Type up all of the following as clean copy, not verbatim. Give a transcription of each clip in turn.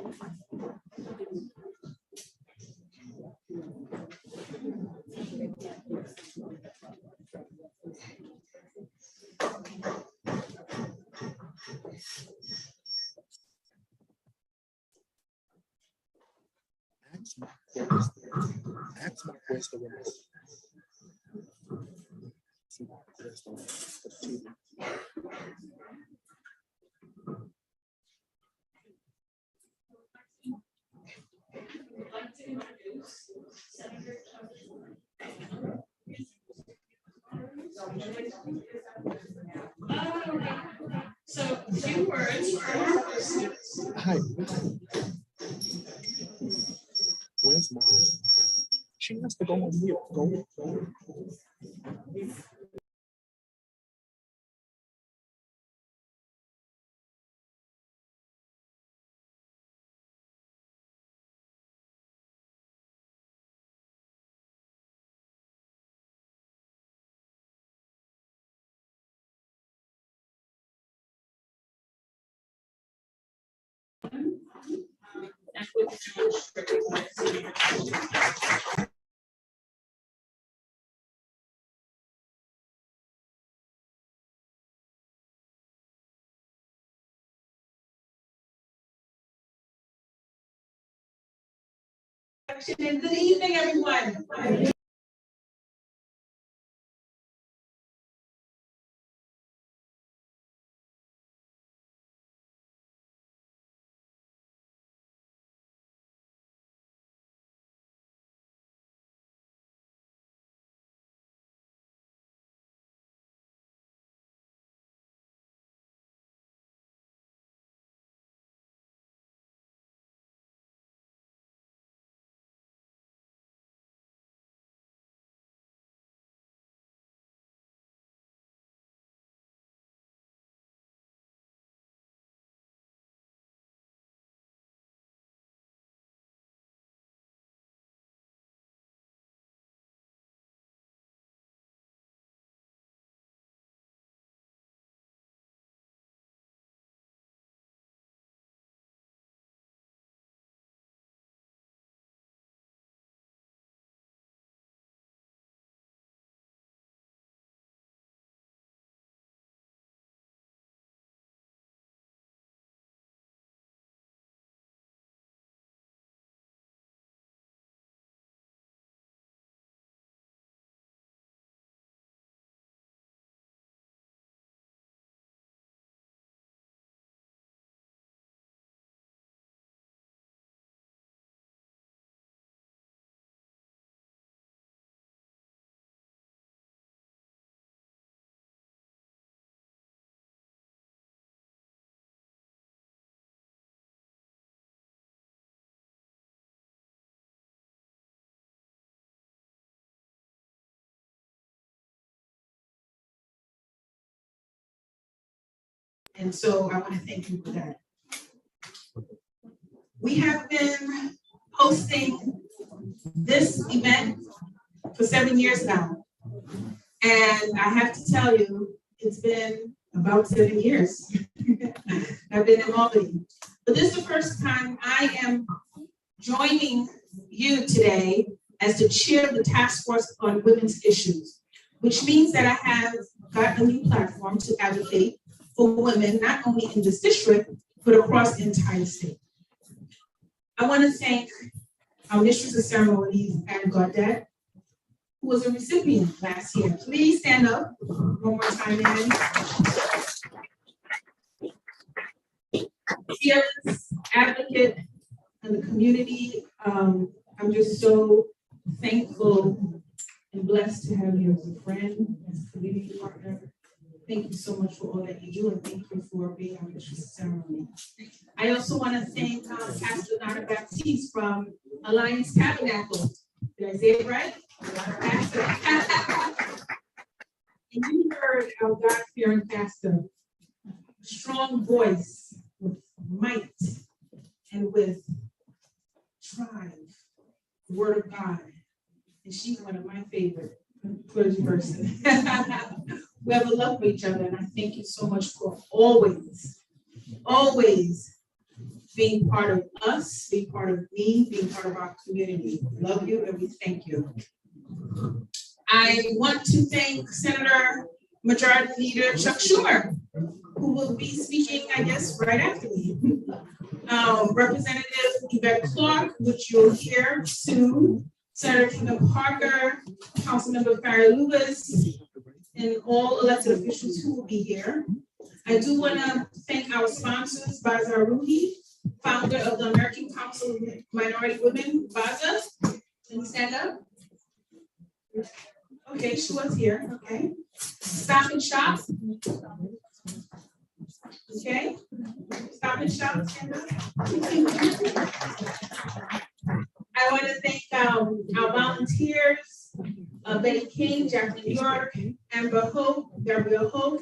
I'd like to introduce Senator So, a few words for our students. Hi. Where's mom? She has to go on mute. Go. And with Jewish and good evening, everyone. And so I want to thank you for that. We have been hosting this event for 7 years now. And I have to tell you, it's been about 7 years. I've been in Albany. But this is the first time I am joining you today as the chair of the task force on women's issues, which means that I have got a new platform to advocate for women, not only in this district, but across the entire state. I want to thank our Mistress of Ceremonies and Gaudette, who was a recipient last year. Please stand up one more time, man. Fearless advocate in the community. I'm just so thankful and blessed to have you as a friend, as a community partner. Thank you so much for all that you do, and thank you for being our Mistress of Ceremony. I also want to thank Pastor Nana Baptiste from Alliance Tabernacle. Did I say it right? And you heard our God-fearing pastor, strong voice with might and with drive, the word of God. And she's one of my favorite clergy person. We have a love for each other, and I thank you so much for always being part of us, being part of me, being part of our community. We love you and we thank you. I want to thank Senator Majority Leader Chuck Schumer, who will be speaking, I guess, right after me. Representative Yvette Clark, which you'll hear soon, Senator Kevin Parker, Councilmember Farrah Lewis, and all elected officials who will be here. I do want to thank our sponsors, Baza Ruhi, founder of the American Council of Minority Women, Baza. Can you stand up? Okay, she was here, okay. Stop and Shop. Okay, Stop and Shop, stand up. I want to thank our volunteers, Betty King, Jacqueline York, Amber Hope, Gabrielle Hope,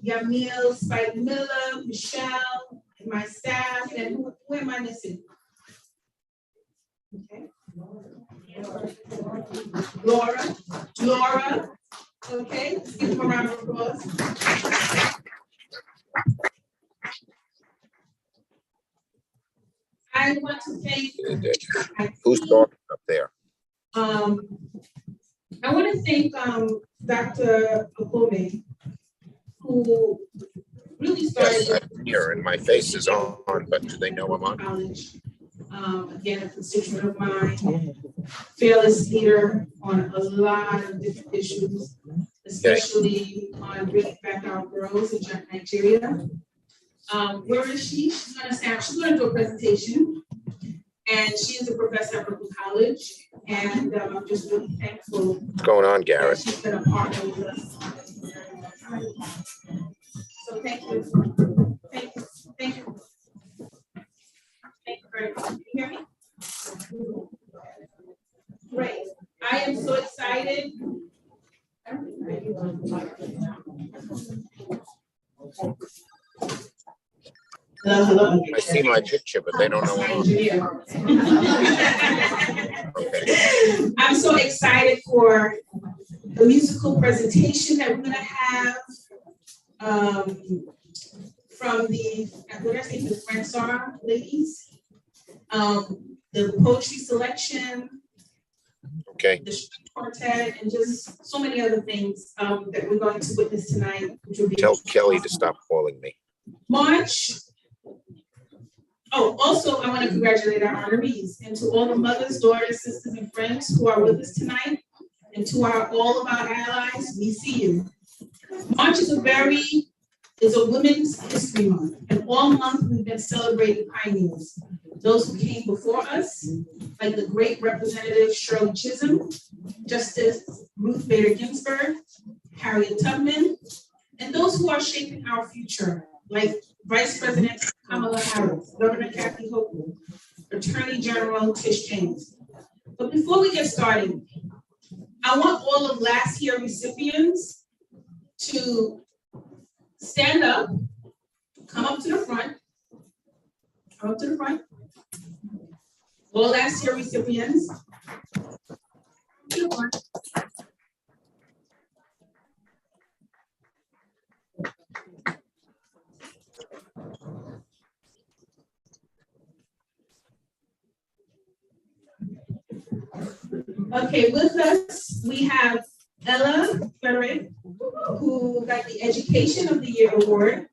Yamil, Spike Miller, Michelle, and my staff, and who am I missing? Okay. Laura, okay, let's give them a round of applause. I want to thank. Who's talking up there? I want to thank Dr. Akome, who really started. Yes, I'm here and my face is on, but do they know I'm on? College. Again, a constituent of mine, fearless leader on a lot of different issues, especially on bringing back our girls in Nigeria. Where is she? She's going to do a presentation, and she is a professor at Brooklyn College, and I'm just really thankful. What's going on, Garrett? She's been a partner with us. So thank you. Thank you. Thank you. Thank you very much. Can you hear me? Great. I am so excited. Hello. I see my picture, but they don't know I'm on. Okay. I'm so excited for the musical presentation that we're going to have from the, what did I say, the Francois ladies, the poetry selection, Okay. the string quartet, and just so many other things that we're going to witness tonight. Which will be Tell Kelly to stop calling me. March. Oh, also, I want to congratulate our honorees and to all the mothers, daughters, sisters, and friends who are with us tonight, and to all of our allies, we see you. March is a Women's History Month, and all month we've been celebrating pioneers, those who came before us, like the great Representative Shirley Chisholm, Justice Ruth Bader Ginsburg, Harriet Tubman, and those who are shaping our future, like Vice President Kamala Harris, Governor Kathy Hochul, Attorney General Tish James. But before we get started, I want all of last year recipients to stand up, come up to the front, all last year recipients, to the front. Okay, with us, we have Ella Frederick, who got the Education of the Year award.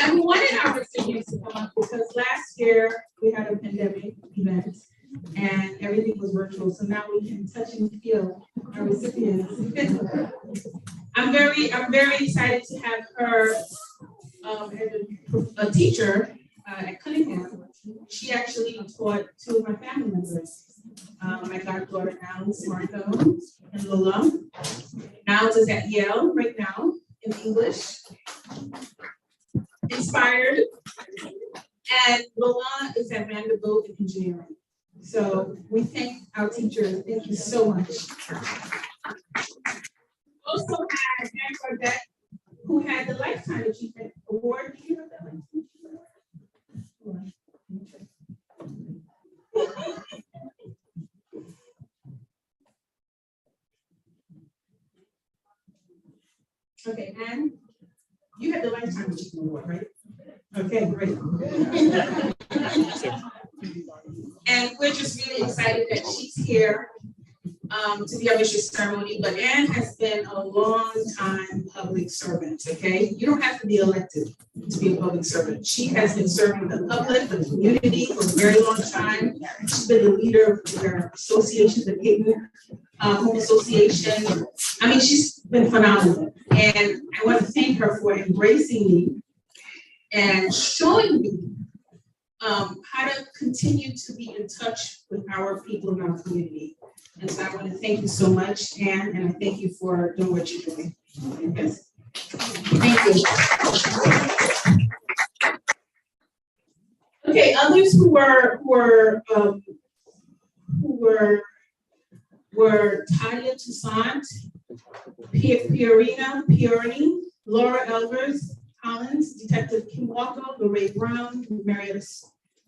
And we wanted our recipients to come up because last year we had a pandemic event and everything was virtual. So now we can touch and feel our recipients. I'm very excited to have her as a teacher at Cunningham. She actually taught two of my family members. My goddaughter Alice Marco and Lola. Alice is at Yale right now in English. Inspired. And Lola is at Vanderbilt in engineering. So we thank our teachers. Thank you so much. Also had Mary Burdett, who had the Lifetime Achievement Award. Do you have that Lifetime Achievement Award? Okay, and you had the Lifetime Achievement Award, right? Okay, great. And we're just really excited that she's here to be our mission ceremony. But Anne has been a long time public servant, okay? You don't have to be elected to be a public servant. She has been serving the public, the community for a very long time. She's been the leader of their association, the Peyton Home Association. I mean, she's been phenomenal. And I want to thank her for embracing me and showing me how to continue to be in touch with our people in our community. And so I want to thank you so much, Anne, and I thank you for doing what you're doing. Yes. Thank you. Okay, others who were Talia Toussaint, Piorni, Laura Elvers, Collins, Detective Kim Walker, Lorraine Brown,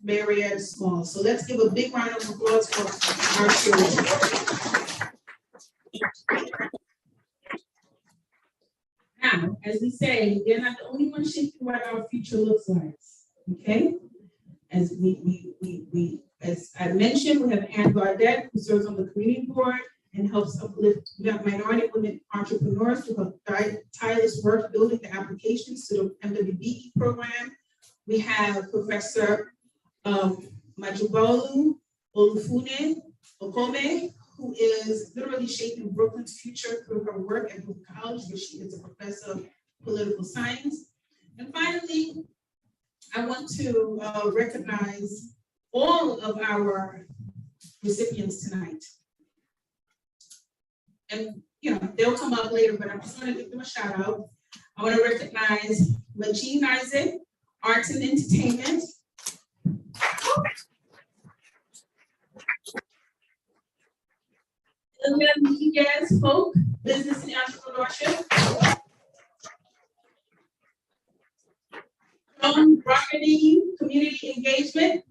Marietta Small. So let's give a big round of applause for our Sheroes. Now, as we say, they're not the only ones shaping what our future looks like. Okay? As as I mentioned, we have Ann Gardette, who serves on the community board and helps uplift minority women entrepreneurs through her tireless work building the applications to the MWBE program. We have Professor Majubolu Olufune Okome, who is literally shaping Brooklyn's future through her work at Brooklyn College, where she is a professor of political science. And finally, I want to recognize all of our recipients tonight. And they'll come up later, but I'm just going to give them a shout out. I want to recognize Majeen Isaac, Arts and Entertainment. Ilya Miguez, Folk, Business and Entrepreneurship. Joan Affadine, Community Engagement.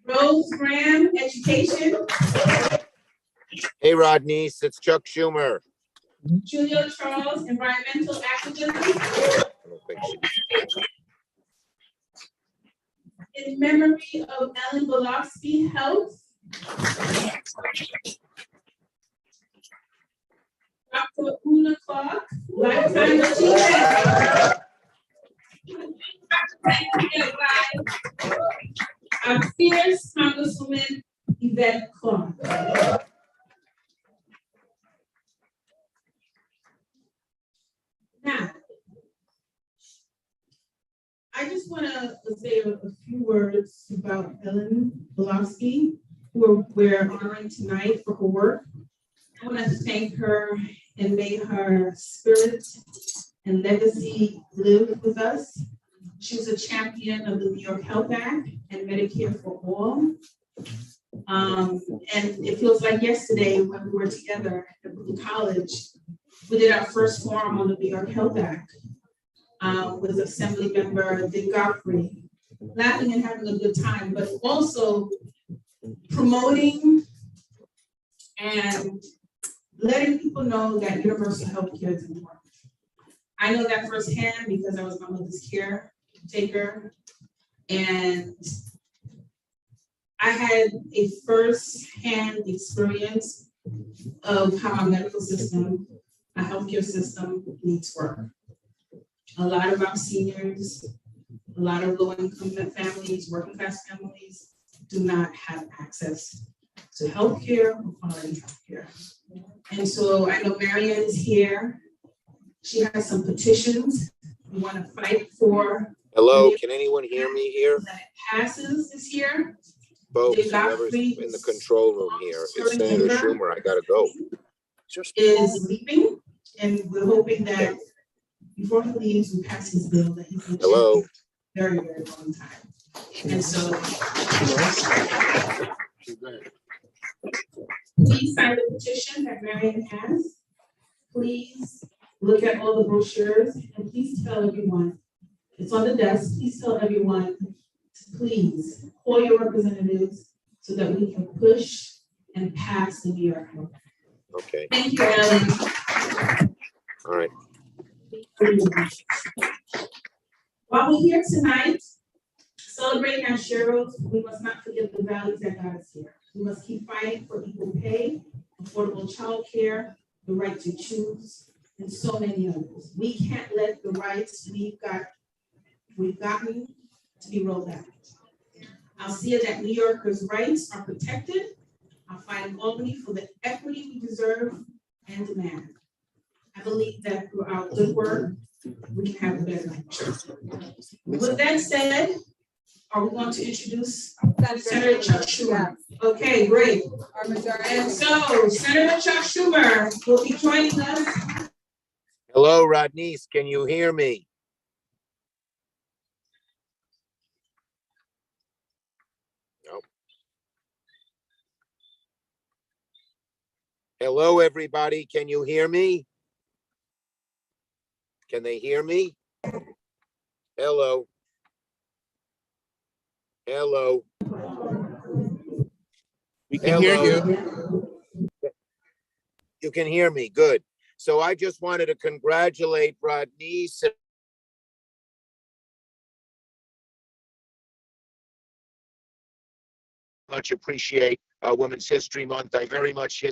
Rose Graham, Education. Hey, Rodney, it's Chuck Schumer. Julia Charles, Environmental Activism. I don't think she- In memory of Ellen Polovsky, Health. Dr. Una Clark, Lifetime Achievement. Our fierce Congresswoman, Yvette Clark. Now, I just want to say a few words about Ellen Polovsky, who we're honoring tonight for her work. I want to thank her and may her spirit and legacy live with us. She was a champion of the New York Health Act and Medicare for All. And it feels like yesterday when we were together at Brooklyn College, we did our first forum on the New York Health Act with Assembly Member Dick Godfrey, laughing and having a good time, but also promoting and letting people know that universal health care is important. I know that firsthand because I was my mother's caretaker, and I had a first-hand experience of how our medical system, our healthcare system needs work. A lot of our seniors, a lot of low-income families, working-class families do not have access to healthcare or quality healthcare. And so I know Marianne is here. She has some petitions we want to fight for. Hello, can anyone hear me here? That it passes this year. Folks, whoever's in the control room here, it's Senator Schumer, I gotta go. Is leaving, and we're hoping that before he leaves, we pass his bill that he's been Hello. very, very long time. And so please sign the petition that Marianne has. Please look at all the brochures and please tell everyone, it's on the desk, please tell everyone to please call your representatives so that we can push and pass the New York Health Act. Okay, Thank you, Ellen. all right. While we're here tonight, celebrating our Sheroes, we must not forget the values that got us here. We must keep fighting for equal pay, affordable childcare, the right to choose, and so many others. We can't let the rights we've gotten to be rolled back. I'll see it that New Yorkers' rights are protected. I'll fight in Albany for the equity we deserve and demand. I believe that through our good work, we can have a better life. With that said, are we going to introduce Senator Chuck Schumer? Okay, great. And so Senator Chuck Schumer will be joining us. Hello, Rodney's. Can you hear me? No. Hello, everybody. Can you hear me? Can they hear me? Hello. Hello. We can hear you. You can hear me. Good. So I just wanted to congratulate Rodney's. Much appreciate Women's History Month. I very much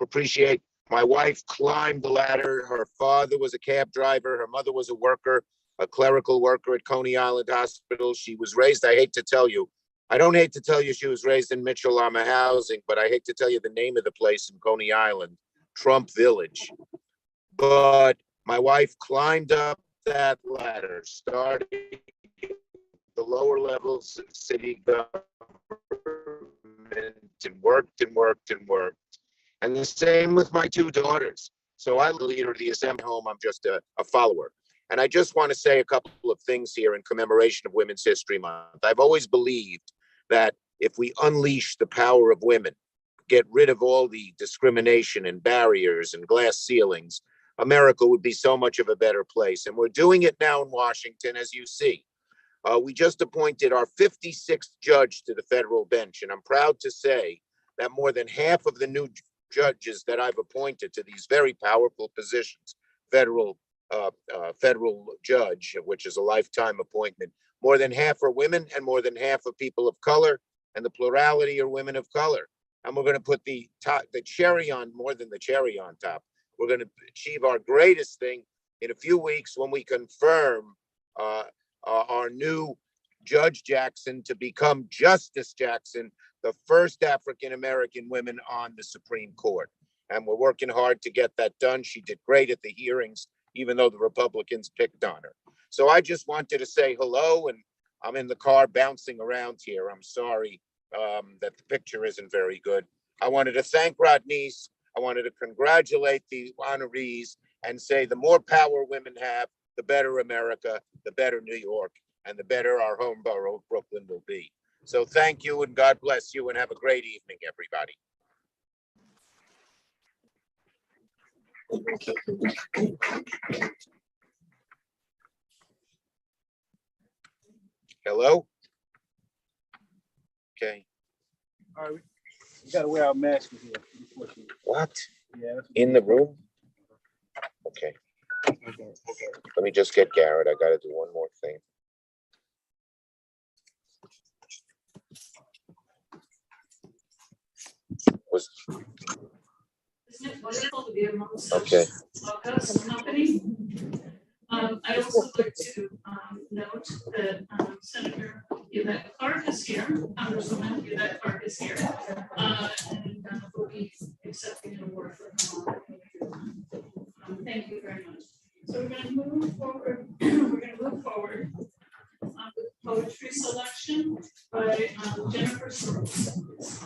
appreciate. My wife climbed the ladder. Her father was a cab driver. Her mother was a worker, a clerical worker at Coney Island Hospital. She was raised, I hate to tell you, I don't hate to tell you she was raised in Mitchell-Lama housing, but I hate to tell you the name of the place in Coney Island, Trump Village. But my wife climbed up that ladder, started the lower levels of city government and worked and worked and worked. And the same with my two daughters. So I'm the leader of the assembly home. I'm just a follower. And I just want to say a couple of things here in commemoration of Women's History Month. I've always believed that if we unleash the power of women, get rid of all the discrimination and barriers and glass ceilings, America would be so much of a better place. And we're doing it now in Washington, as you see. We just appointed our 56th judge to the federal bench. And I'm proud to say that more than half of the new judges that I've appointed to these very powerful positions, federal judge, which is a lifetime appointment, more than half are women and more than half are people of color, and the plurality are women of color. And we're going to put the cherry on, more than the cherry on top. We're going to achieve our greatest thing in a few weeks when we confirm our new Judge Jackson to become Justice Jackson, the first African-American woman on the Supreme Court. And we're working hard to get that done. She did great at the hearings, even though the Republicans picked on her. So I just wanted to say hello, and I'm in the car bouncing around here. I'm sorry that the picture isn't very good. I wanted to thank Rodney's. I wanted to congratulate the honorees and say the more power women have, the better America, the better New York, and the better our home borough of Brooklyn will be. So thank you, and God bless you, and have a great evening, everybody. Hello? Okay. All right, we gotta wear our masks here. What? Yeah. In the room? Okay. Let me just get Garrett. I gotta do one more thing. Isn't it wonderful to be among such Okay. august company? I also like to note that Senator Yvette Clark is here, Congresswoman Yvette Clark is here, and will be accepting an award for her mom. Thank you very much. So we're going to move forward. With poetry selection by Jennifer Sheroes.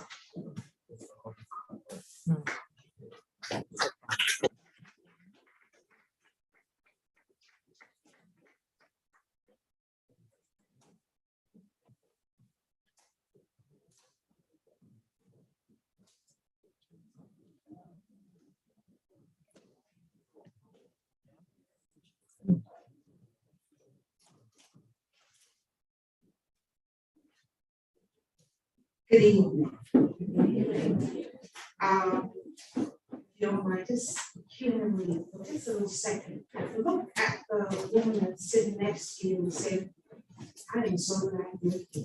Good evening. You'll mind us humanly, for just a little second, look at the woman that's sitting next to you and say, I am so glad you're here.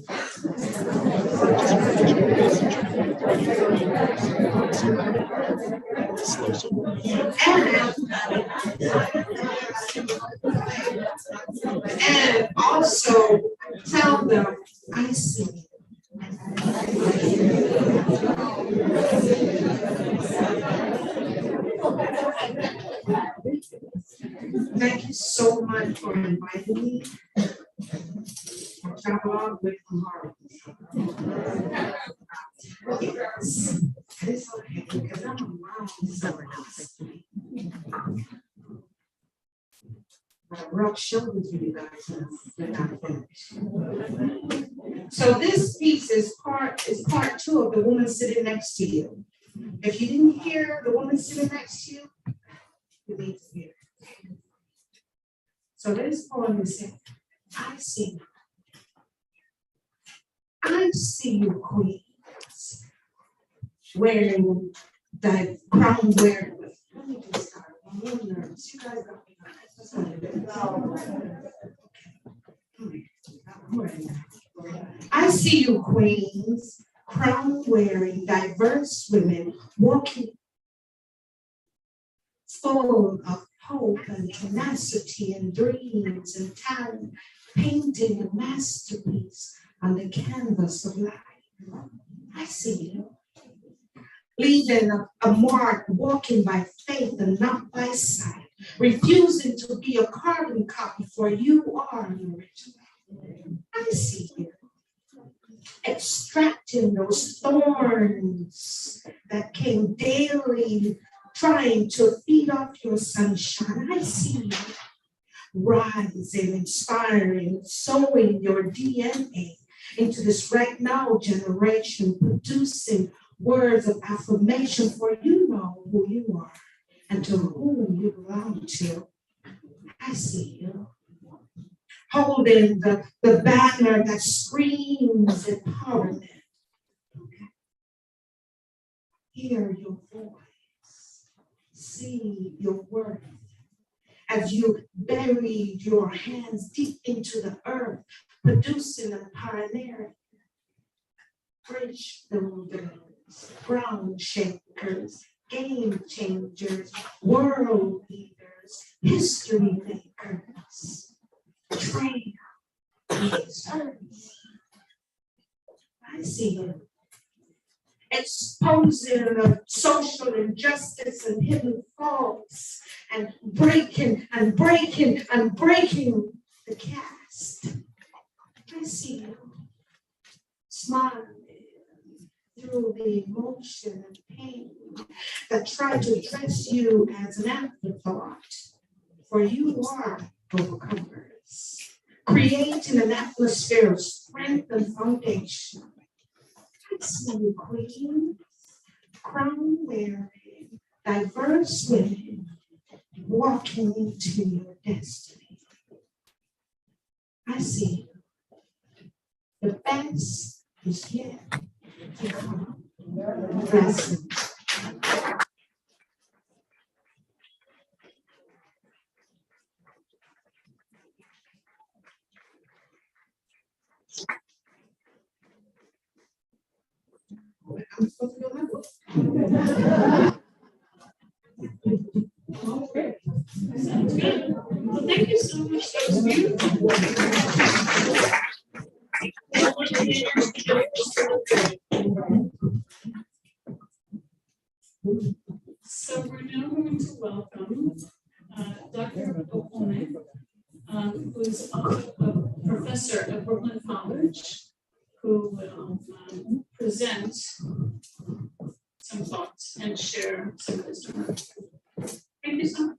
And also tell them, I see you. Thank you so much for inviting me. I travel all the way from Harlem. Yes. It's okay because I'm around so much. I rubbed shoulders with you guys when I finished. So this piece is part 2 of the woman sitting next to you. If you didn't hear the woman sitting next to you, you need to hear. So this poem is saying, I see you, queens, wearing that crown wearing. Let me just start. I'm a little nervous. You guys got me nervous. That's what it is. I see you, queens, crown wearing, diverse women walking full of hope and tenacity and dreams and talent, painting a masterpiece on the canvas of life. I see you, leaving a mark, walking by faith and not by sight, refusing to be a carbon copy, for you are the original. I see you, extracting those thorns that came daily, trying to feed off your sunshine. I see you rising, inspiring, sowing your DNA into this right now generation, producing words of affirmation, for you know who you are and to whom you belong to. I see you holding the banner that screams empowerment. Hear your voice, see your worth as you buried your hands deep into the earth, producing and pioneering bridge builders, ground shakers, game changers, world leaders, history makers, trailblazers. I see you exposing the social injustice and hidden faults and breaking the cast. I see you smiling through the emotion and pain that try to dress you as an afterthought, for you are overcomers, creating an atmosphere of strength and foundation. I see you, queen, crown wearing, diverse women walking into your destiny. I see you. The best is yet to come. Blessings. I'm supposed to go my book. Okay. Sounds good. Well, thank you so much. That was beautiful. So we're now going to welcome Dr. O'Connor, who's a professor at Brooklyn College, who will present some thoughts and share some wisdom. Thank you so much.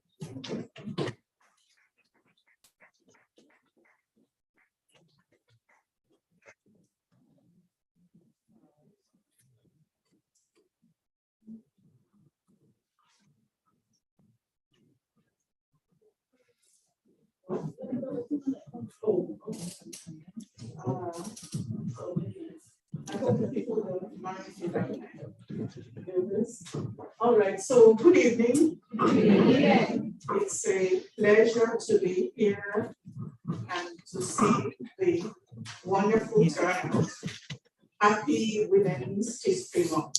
I hope that people don't mind if I do this. All right, so good evening. It's a pleasure to be here and to see the wonderful turnout. Happy Women's History Month.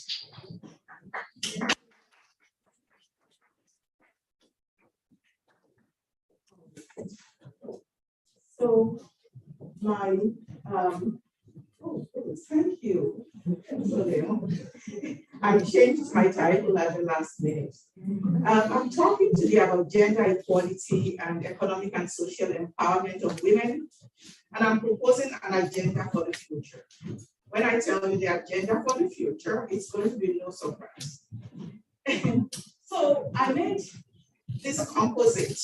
So my thank you. I changed my title at the last minute. I'm talking today about gender equality and economic and social empowerment of women, and I'm proposing an agenda for the future. When I tell you the agenda for the future, it's going to be no surprise. So I made this composite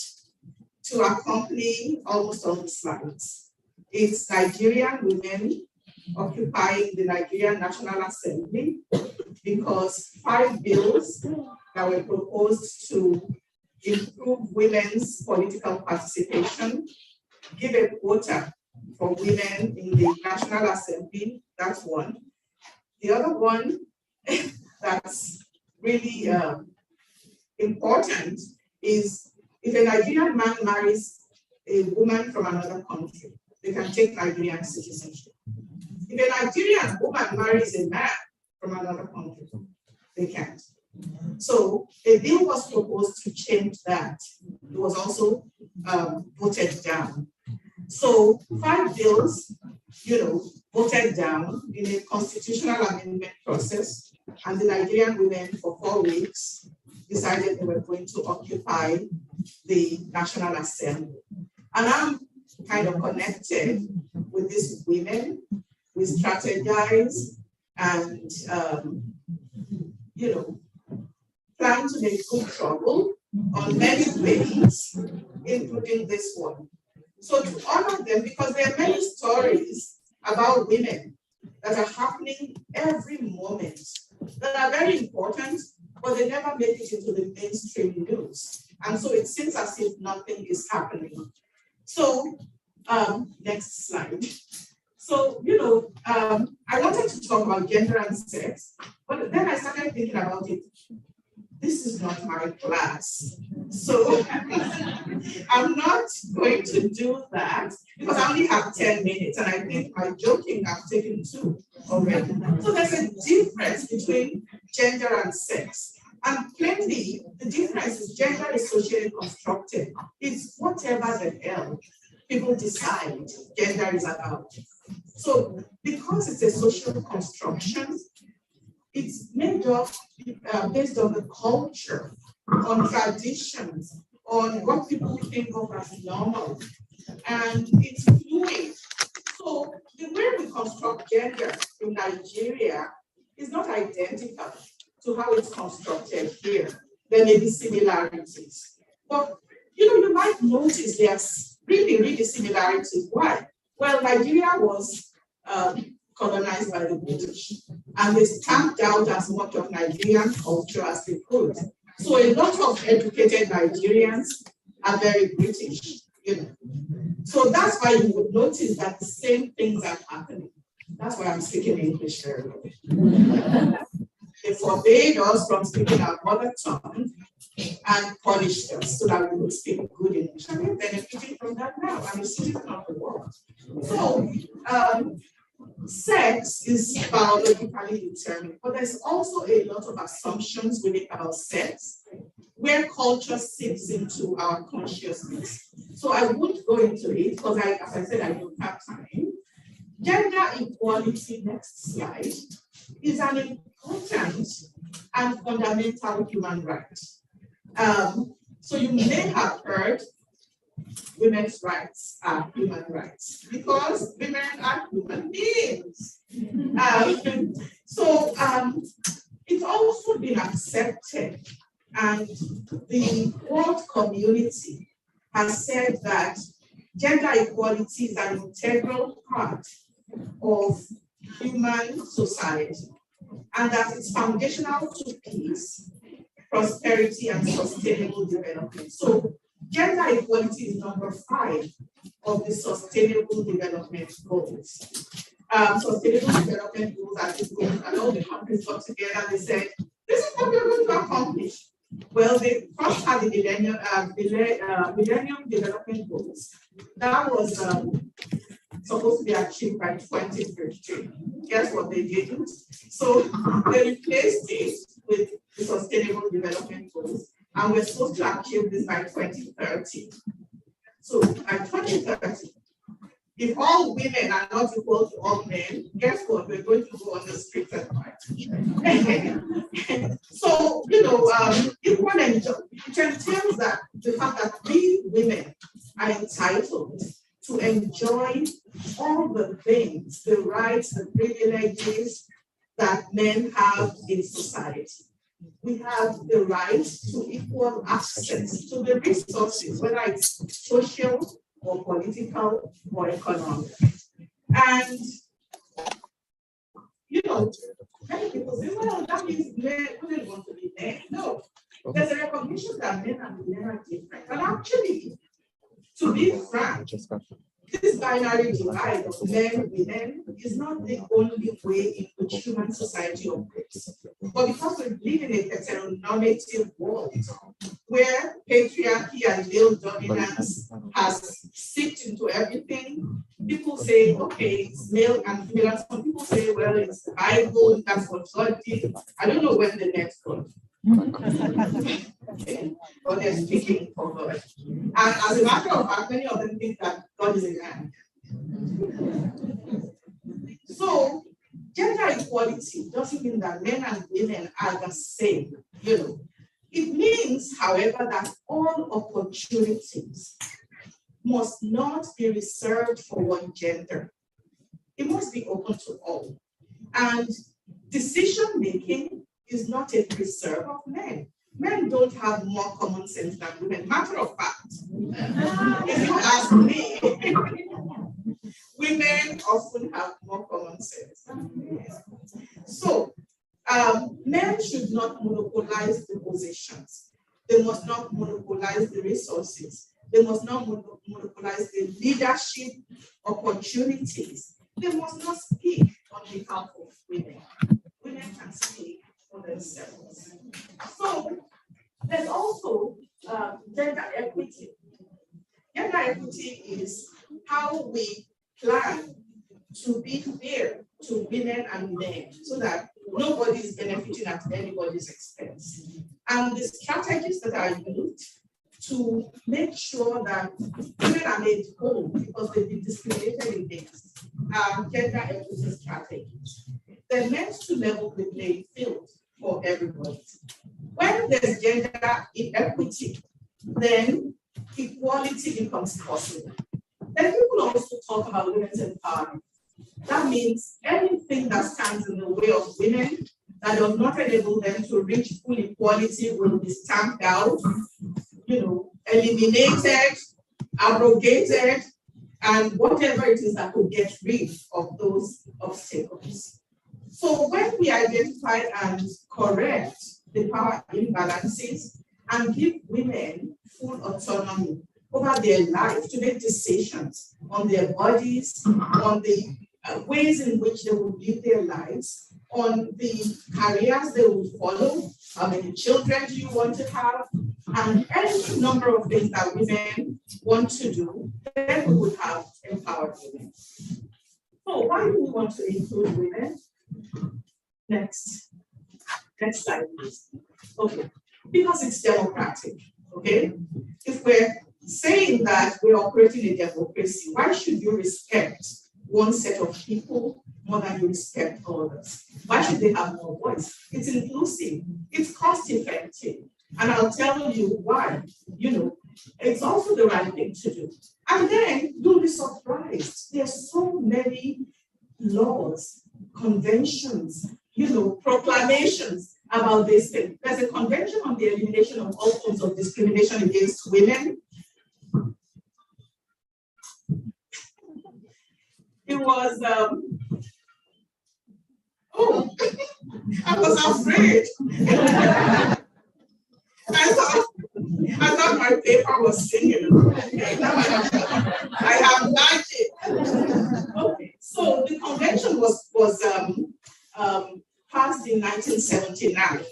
to accompany almost all the slides. It's Nigerian women occupying the Nigerian National Assembly, because 5 bills that were proposed to improve women's political participation, give a quota for women in the National Assembly, that's one. The other one that's really important is if a Nigerian man marries a woman from another country, they can take Nigerian citizenship. If a Nigerian woman marries a man from another country, they can't. So a bill was proposed to change that. It was also voted down. So 5 bills, voted down in a constitutional amendment process, and the Nigerian women for 4 weeks decided they were going to occupy the National Assembly. And I'm kind of connected with these women. We strategize and, plan to make good trouble on many ways, including this one. So to honor them, because there are many stories about women that are happening every moment that are very important, but they never make it into the mainstream news. And so it seems as if nothing is happening. So, next slide. So, I wanted to talk about gender and sex, but then I started thinking about it. This is not my class. So I'm not going to do that because I only have 10 minutes and I think my joking I've taken 2 already. So there's a difference between gender and sex. And plainly, the difference is gender is socially constructed. It's whatever the hell people decide gender is about. So because it's a social construction, it's made up based on the culture, on traditions, on what people think of as normal, and it's fluid. So the way we construct gender in Nigeria is not identical to how it's constructed here. There may be similarities, but you might notice there's really similarities. Why? Well, Nigeria was colonized by the British, and they stamped out as much of Nigerian culture as they could. So a lot of educated Nigerians are very British, So that's why you would notice that the same things are happening. That's why I'm speaking English very well. They forbade us from speaking our mother tongue and punished us so that we would speak good English. And we're benefiting from that now. I'm a citizen of the world. So, sex is biologically determined, but there's also a lot of assumptions we make about sex, where culture seeps into our consciousness. So I won't go into it because, as I said, I don't have time. Gender equality, next slide, is an important and fundamental human right. So you may have heard women's rights are human rights because women are human beings. It's also been accepted, and the world community has said that gender equality is an integral part of human society, and that it's foundational to peace, prosperity, and sustainable development. So gender equality is number 5 of the Sustainable Development Goals. Sustainable Development Goals are the goals, and all the countries got together. They said This is what we're going to accomplish. Well, they first had the Millennium Development Goals. That was supposed to be achieved by 2050. Guess what they didn't? So they replaced it with the Sustainable Development Goals, and we're supposed to achieve this by 2030. So by 2030, if all women are not equal to all men, guess what? We're going to go on the streets and fight. So, equal enjoyment, it entails that the fact that we women are entitled to enjoy all the things, the rights, the privileges that men have in society. We have the right to equal access to the resources, whether it's social or political or economic. And, many people say, well, that means men wouldn't want to be men. No, there's a recognition that men and women are different. And actually, to be frank, this binary divide of men, women is not the only way in which human society operates. But because we live in a heteronormative world where patriarchy and male dominance has seeped into everything, people say, okay, it's male and female. And some people say, well, it's the Bible, that's what God did. I don't know when the next God. Okay. But they're speaking for God. And as a matter of fact, many of them think that God is a man. So, gender equality doesn't mean that men and women are the same. It means, however, that all opportunities must not be reserved for one gender. It must be open to all. And decision making is not a reserve of men. Men don't have more common sense than women. Matter of fact, if you ask me, women often have more common sense than men. So, men should not monopolize the positions. They must not monopolize the resources. They must not monopolize the leadership opportunities. They must not speak on behalf of women. Women can speak for themselves. So there's also gender equity. Gender equity is how we plan to be fair to women and men so that nobody is benefiting at anybody's expense. And the strategies that are used to make sure that women are made whole because they've been discriminated against are gender equity strategies. They're meant to level the playing field for everybody. When there's gender equity, then equality becomes possible. Then people also talk about women's empowerment. That means anything that stands in the way of women that does not enable them to reach full equality will be stamped out, eliminated, abrogated, and whatever it is that will get rid of those obstacles. So when we identify and correct the power imbalances and give women full autonomy over their life to make decisions on their bodies, on the ways in which they will live their lives, on the careers they will follow, how many children do you want to have, and any number of things that women want to do, then we would have empowered women. So why do we want to include women? Next slide, please. Okay, because it's democratic, okay? If we're saying that we're operating a democracy, why should you respect one set of people more than you respect others? Why should they have more voice? It's inclusive, it's cost effective, and I'll tell you why. It's also the right thing to do. And then you'll be surprised. There's so many laws, conventions, proclamations about this thing. There's a convention on the elimination of all forms of discrimination against women. It was, I was afraid. I thought my paper was singing. I have magic. Okay, so the convention was passed in 1979.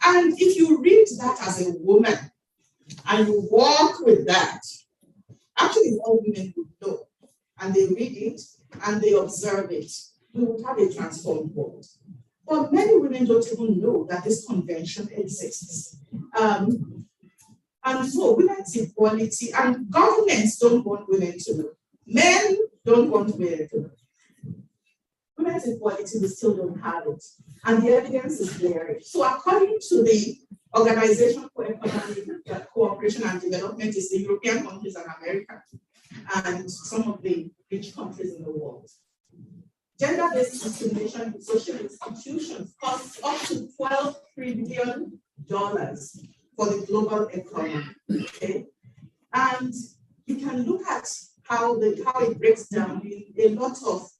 And if you read that as a woman and you walk with that, actually all women would know, and they read it and they observe it, we would have a transformed world. But many women don't even know that this convention exists. And so women's equality, and governments don't want women to know. Men don't want women to know. Women's equality, we still don't have it. And the evidence is there. So according to the Organization for Economic Cooperation and Development, is the European countries and America, and some of the rich countries in the world. Gender-based discrimination in social institutions costs up to $12 trillion for the global economy. Okay? And you can look at how it breaks down in a lot of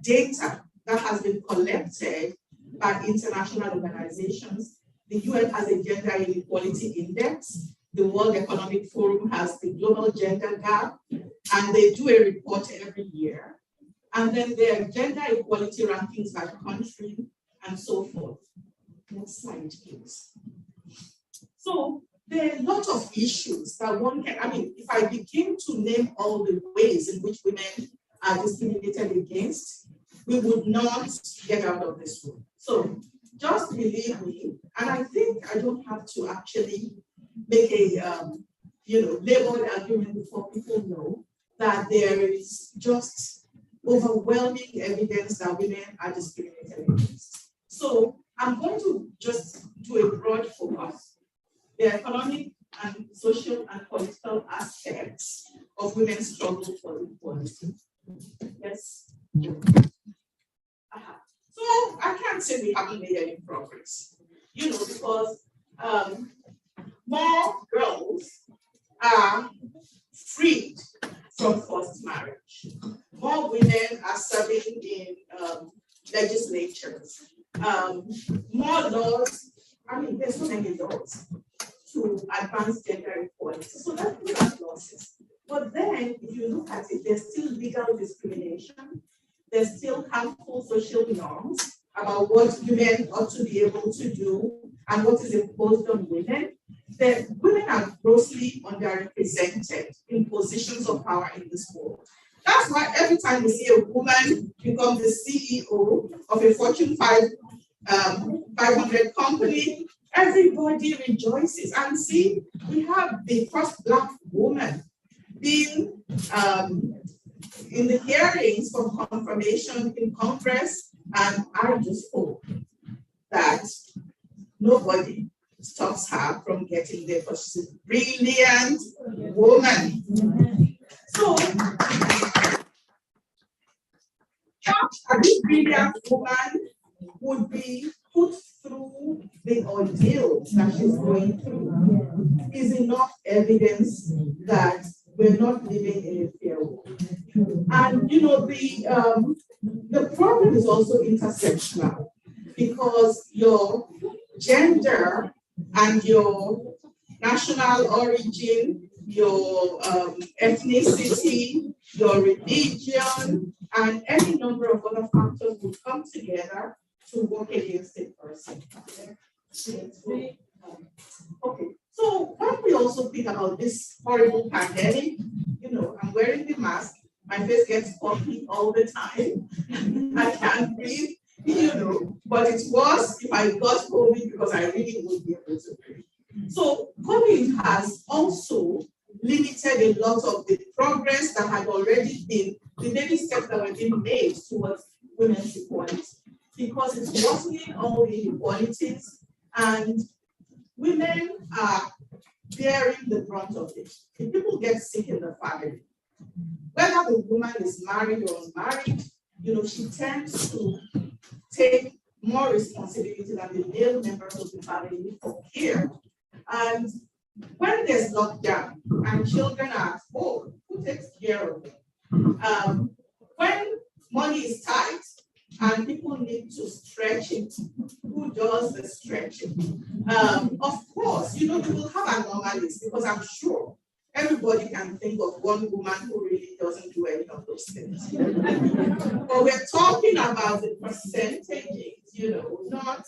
data that has been collected by international organizations. The UN has a gender inequality index. The World Economic Forum has the global gender gap, and they do a report every year. And then there are gender equality rankings by country and so forth. Next slide, please. So there are a lot of issues that one can, if I begin to name all the ways in which women are discriminated against, we would not get out of this room. So just believe me, and I think I don't have to actually make a labeled argument before people know that there is just overwhelming evidence that women are discriminated against. So I'm going to just do a broad focus. The economic and social and political aspects of women's struggle for equality. Yes. So I can't say we haven't made any progress, because more girls are freed from forced marriage. More women are serving in legislatures. More laws, there's so many laws to advance gender equality. So that's good losses. But then, if you look at it, there's still legal discrimination. There's still harmful social norms about what women ought to be able to do and what is imposed on women. That women are grossly underrepresented in positions of power in this world. That's why every time we see a woman become the CEO of a Fortune 500 company, everybody rejoices. And see, we have the first Black woman being in the hearings for confirmation in Congress, and I just hope that nobody stops her from getting there, because she's a brilliant woman. So, a brilliant woman would be put through the ordeals that she's going through is enough evidence that we're not living in a fair world. And the problem is also intersectional, because your gender and your national origin, your ethnicity, your religion, and any number of other factors will come together to work against a person. Okay, so when we also think about this horrible pandemic, I'm wearing the mask, my face gets puffy all the time, I can't breathe, but it's worse if I got COVID, because I really won't be able to breathe. So COVID has also limited a lot of the progress that had already been, the baby steps that were being made towards women's equality, because it's worsening all the inequalities, and women are bearing the brunt of it. If people get sick in the family, whether the woman is married or unmarried, she tends to take more responsibility than the male members of the family for care. And when there's lockdown and children are at home, who takes care of them? When money is tight and people need to stretch it, who does the stretching? Of course, you will have anomalies, because I'm sure everybody can think of one woman who really doesn't do any of those things. But we're talking about the percentages, not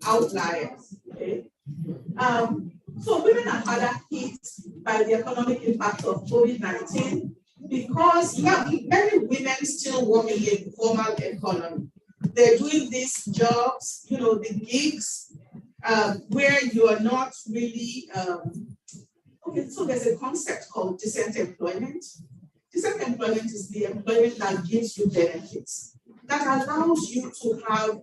outliers. So women are harder hit by the economic impact of COVID-19 because many women still work in the informal economy. They're doing these jobs, the gigs, where you are not really, okay, so there's a concept called decent employment. Decent employment is the employment that gives you benefits, that allows you to have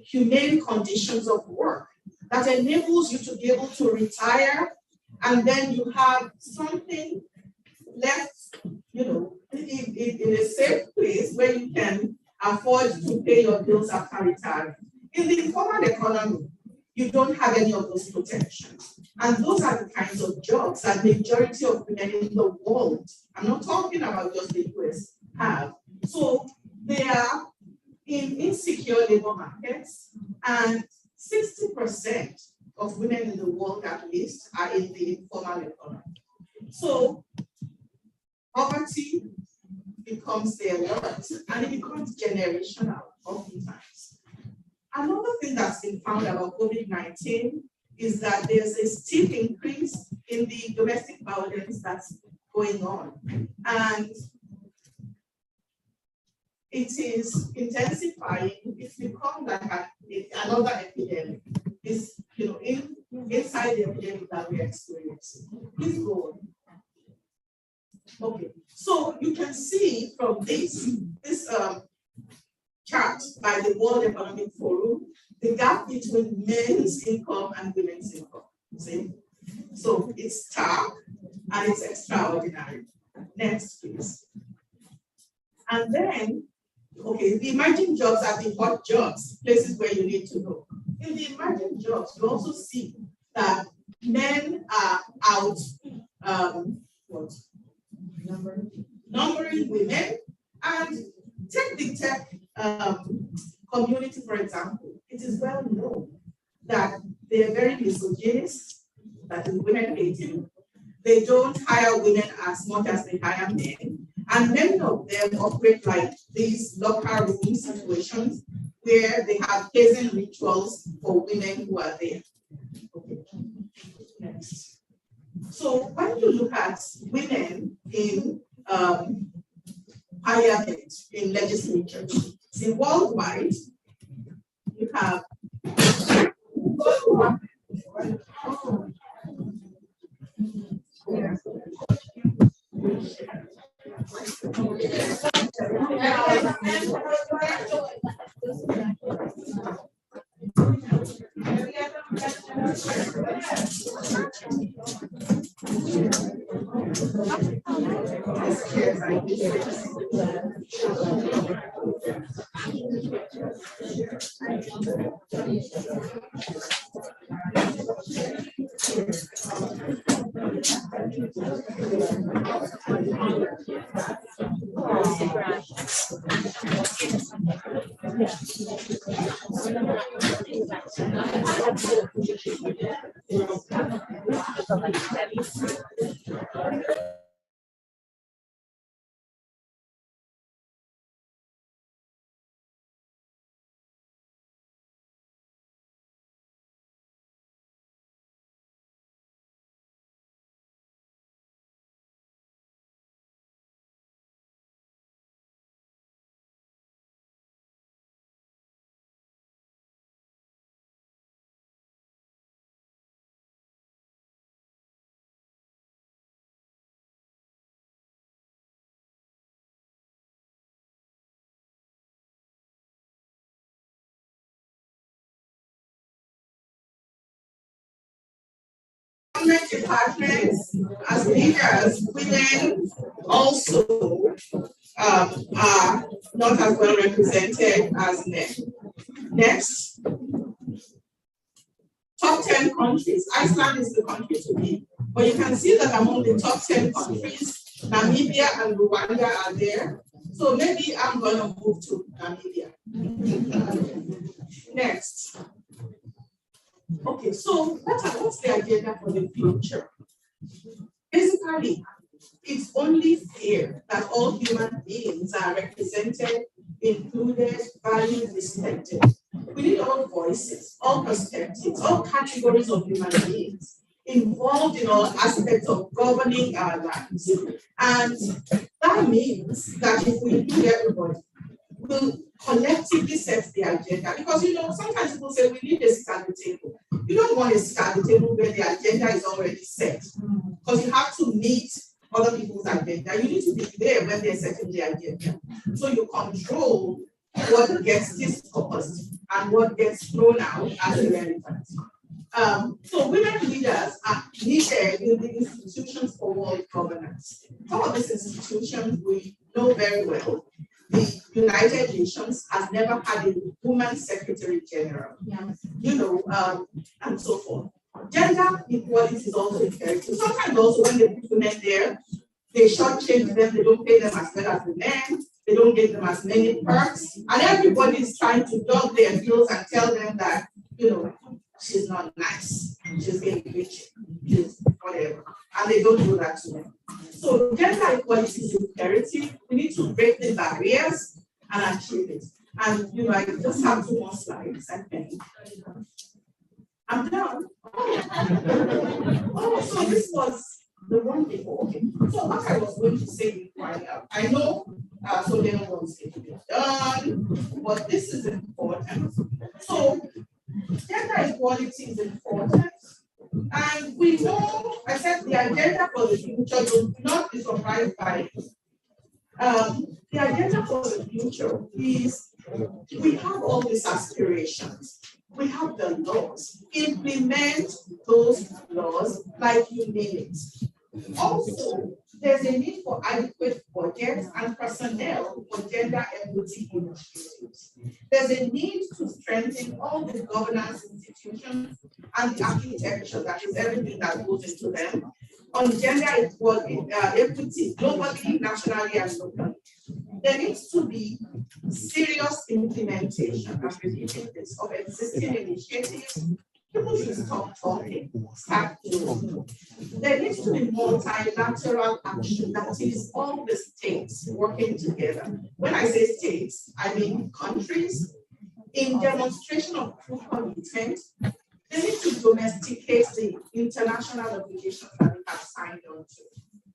humane conditions of work, that enables you to be able to retire, and then you have something left, in a safe place where you can afford to pay your bills after retirement. In the informal economy, you don't have any of those protections. And those are the kinds of jobs that the majority of women in the world, I'm not talking about just the US, have. So they are in insecure labor markets, and 60% of women in the world, at least, are in the informal economy. So poverty becomes their lot, and it becomes generational oftentimes. Another thing that's been found about COVID-19 is that there's a steep increase in the domestic violence that's going on. And it is intensifying. It's become like another epidemic. It's, inside the epidemic that we're experiencing. Please go on. Okay, so you can see from this chart by the World Economic Forum, the gap between men's income and women's income. See? So it's stark and it's extraordinary. Next, please. And then, okay, the emerging jobs are the hot jobs, places where you need to go. In the emerging jobs, you also see that men are out, numbering women. And take the tech community, for example. It is well known that they are very misogynist, that is women hating. They don't hire women as much as they hire men. And many of them operate like these locker room situations where they have pleasant rituals for women who are there. Okay. Next. So when you look at women in parliament, in legislature, see worldwide, you have departments, as leaders, women also are not as well represented as men. Next. Top 10 countries. Iceland is the country to be. But you can see that among the top 10 countries, Namibia and Rwanda are there. So maybe I'm going to move to Namibia. Next. Okay, so what's the agenda for the future? Basically, it's only fair that all human beings are represented, included, valued, respected. We need all voices, all perspectives, all categories of human beings involved in all aspects of governing our lives. And that means that if we include everybody, we'll collectively set the agenda. Because sometimes people say we need a seat at the table. You don't want a seat at the table where the agenda is already set. Because you have to meet other people's agenda. You need to be there when they're setting the agenda. So you control what gets discussed and what gets thrown out as irrelevant. So women leaders are needed in the institutions for world governance. Some of these institutions we know very well. The United Nations has never had a woman secretary general, and so forth. Gender equality is also imperative. Sometimes also when they put women there, they shortchange them, they don't pay them as well as the men, they don't give them as many perks, and everybody is trying to dog their heels and tell them that, she's not nice, she's getting rich, she's whatever, and they don't do that to them. So gender equality is imperative. We need to break the barriers and achieve it. And I just have 2 more slides, I think. I'm done. Oh, so this was the one before. Okay. So what I was going to say before I know so they don't want to say to be done, but this is important. So gender equality is important. And we know, I said the agenda for the future, do not be surprised by it. The agenda for the future is we have all these aspirations. We have the laws. Implement those laws like you mean it. Also, there's a need for adequate budgets and personnel for gender equity initiatives. There's a need to strengthen all the governance institutions and the architecture, that is everything that goes into them, on gender equality, equity globally, nationally, and locally. There needs to be serious implementation, I'm repeating this, of existing initiatives. People should stop talking, start doing. There needs to be multilateral action, that is all the states working together. When I say states, I mean countries. In demonstration of true commitment, they need to domesticate the international obligations that we have signed on to.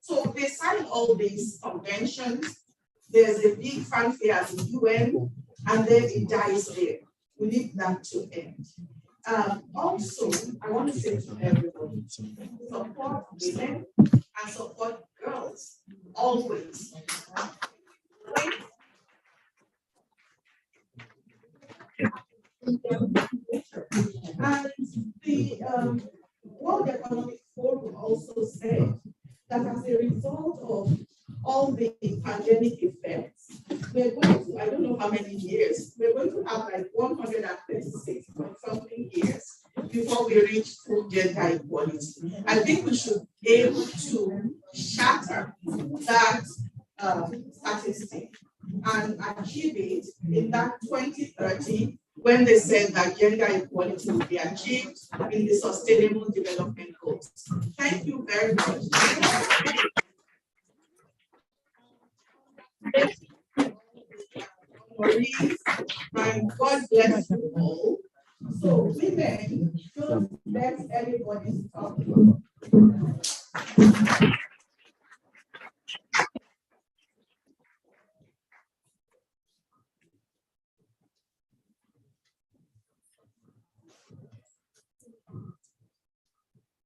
So they sign all these conventions, there's a big fanfare at the UN, and then it dies there. We need that to end. Also, I want to say to everybody, support women and support girls, always. And the World Economic Forum also said that as a result of all the pandemic effects, we're going to, I don't know how many years, we're going to have like 136 point something years before we reach full gender equality. I think we should be able to shatter that statistic and achieve it in that 2030, when they said that gender equality will be achieved in the Sustainable Development Goals. Thank you very much. And God bless you all. So women, don't let anybody stop you.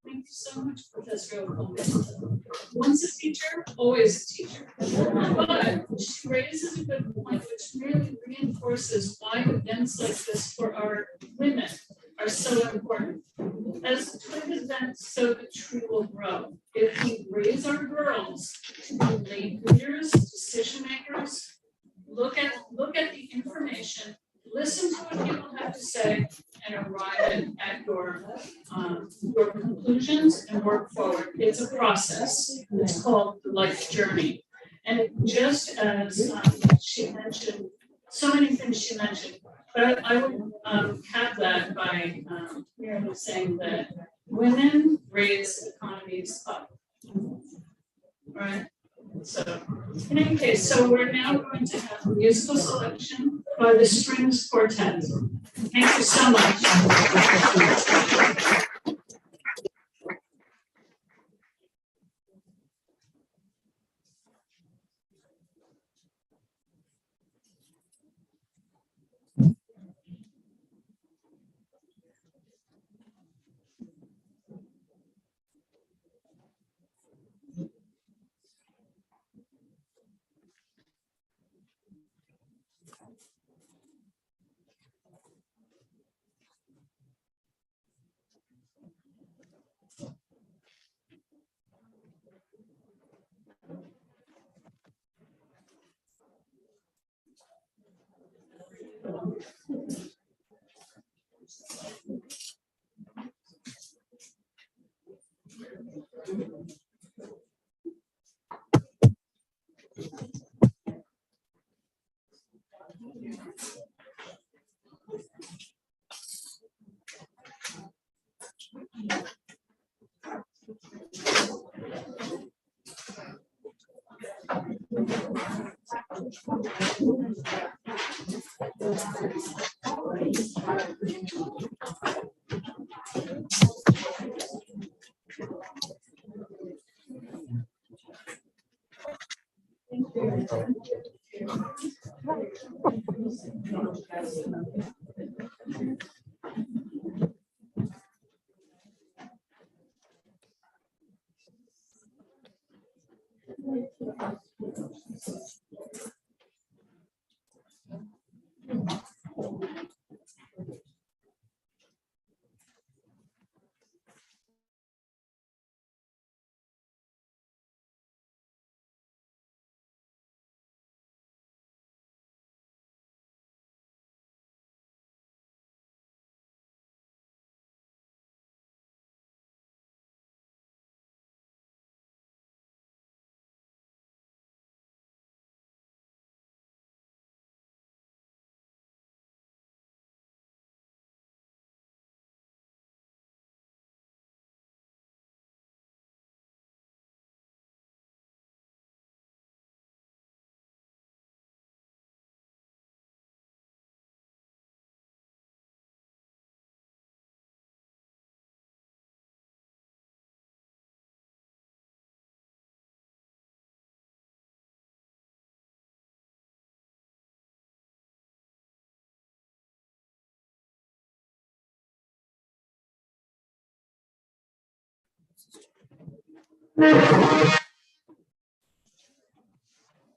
Thank you so much, Professor O'Connor. Once a teacher, always a teacher. But she raises a good point, which really reinforces why events like this for our women are so important. As twin events, so the tree will grow. If we raise our girls to be leaders, decision makers, look at the information, listen to what people have to say, and arrive at your conclusions and work forward. It's a process. It's called the life journey. And just as she mentioned, so many things she mentioned, but I would cap that by saying that women raise economies up. Right? So in any case, so we're now going to have a musical selection by the Strings Quartet. Thank you so much.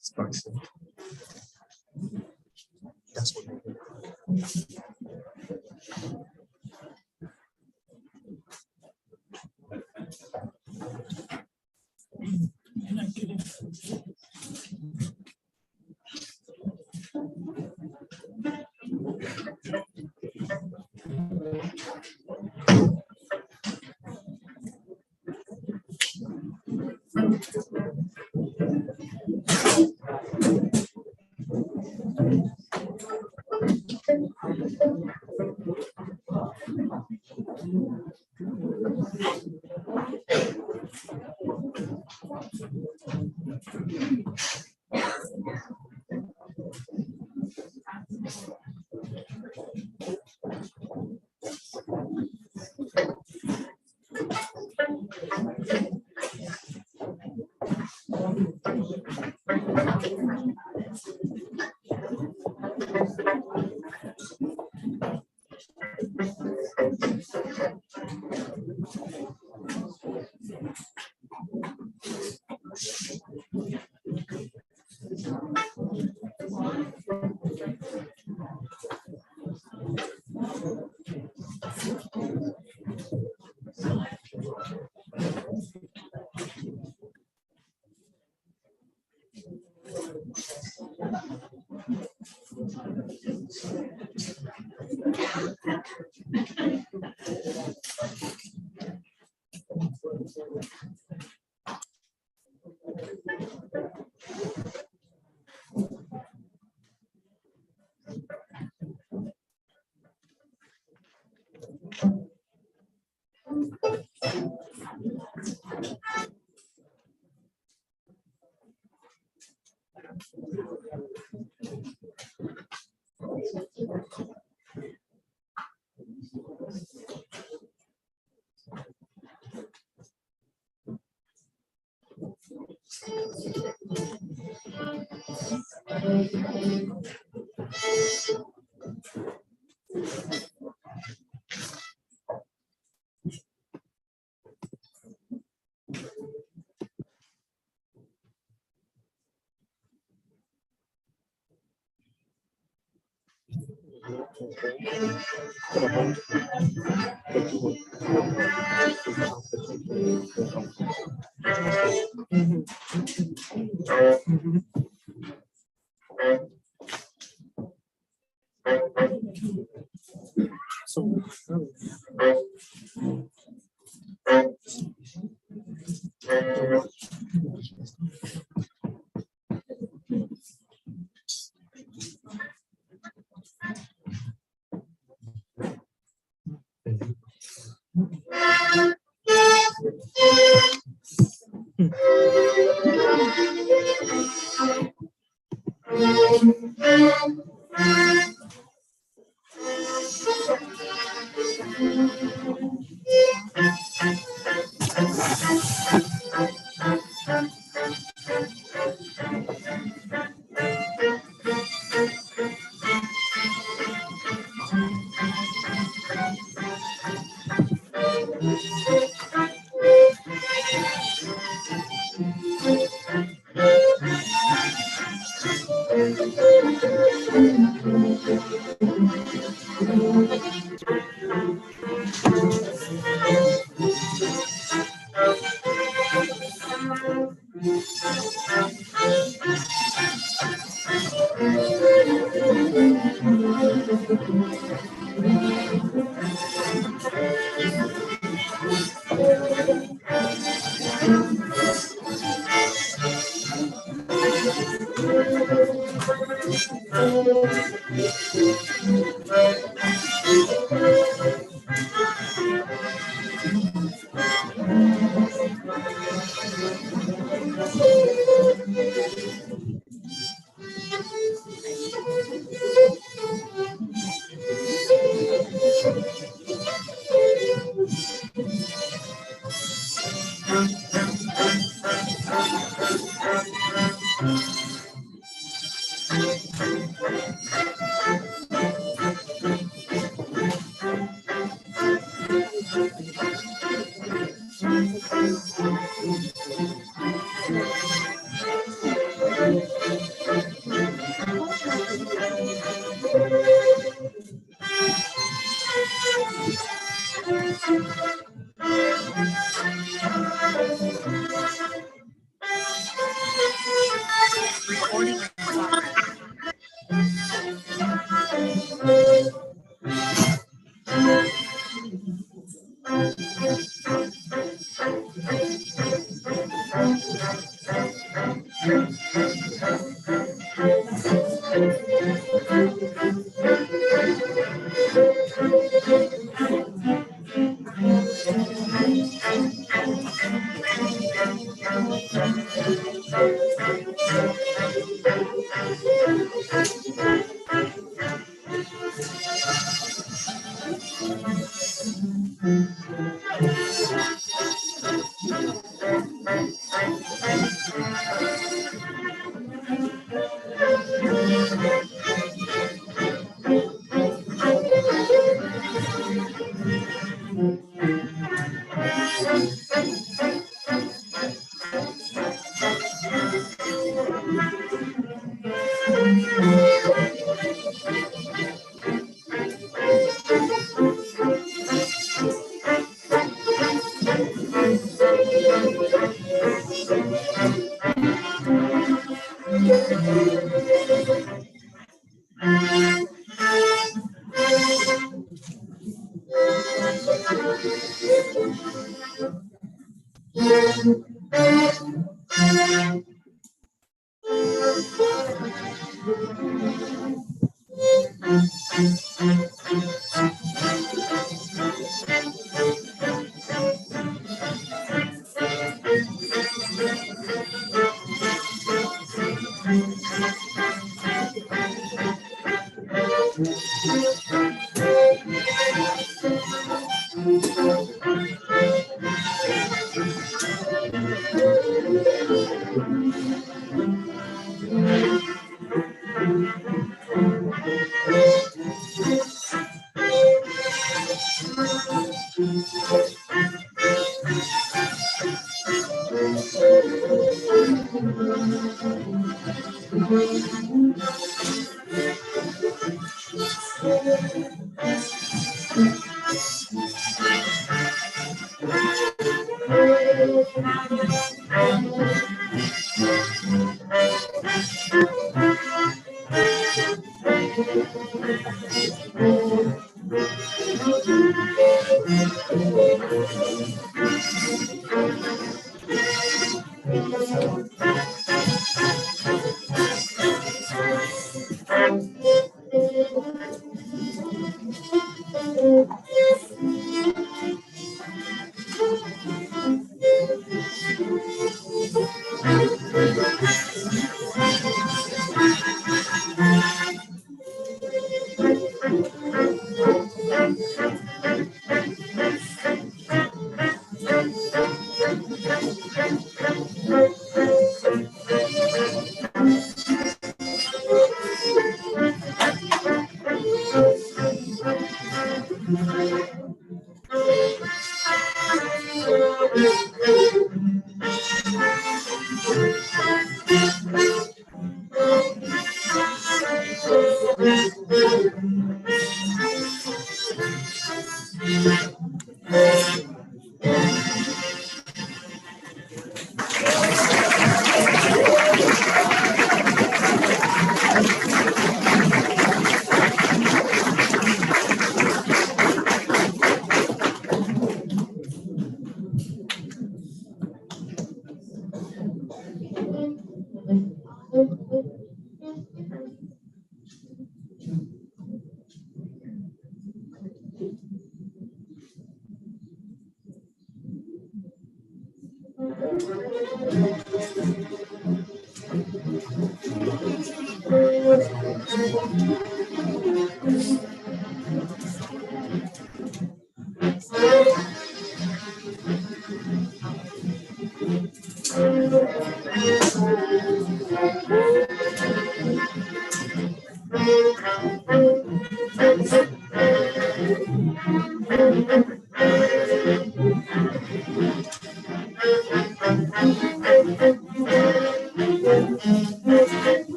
Spicy. That's what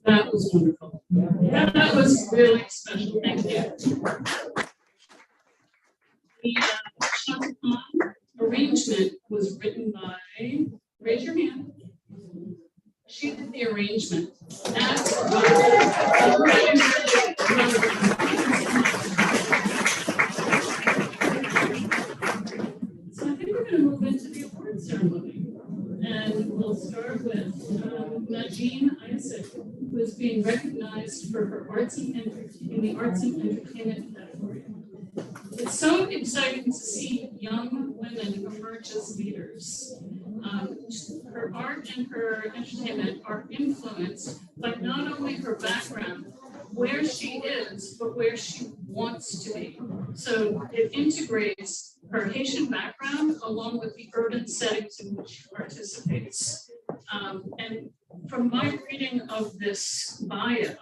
That was wonderful. That was really special. Thank you. The Chanticleer arrangement was written by, raise your hand. She did the arrangement. That's really so I think we're going to move into the award ceremony. And we'll start with Najeen Isaac, who is being recognized for her arts and in the arts and entertainment category. It's so exciting to see young women emerge as leaders. Her art and her entertainment are influenced by not only her background, where she is, but where she wants to be. So it integrates her Haitian background along with the urban settings in which she participates. And from my reading of this bio,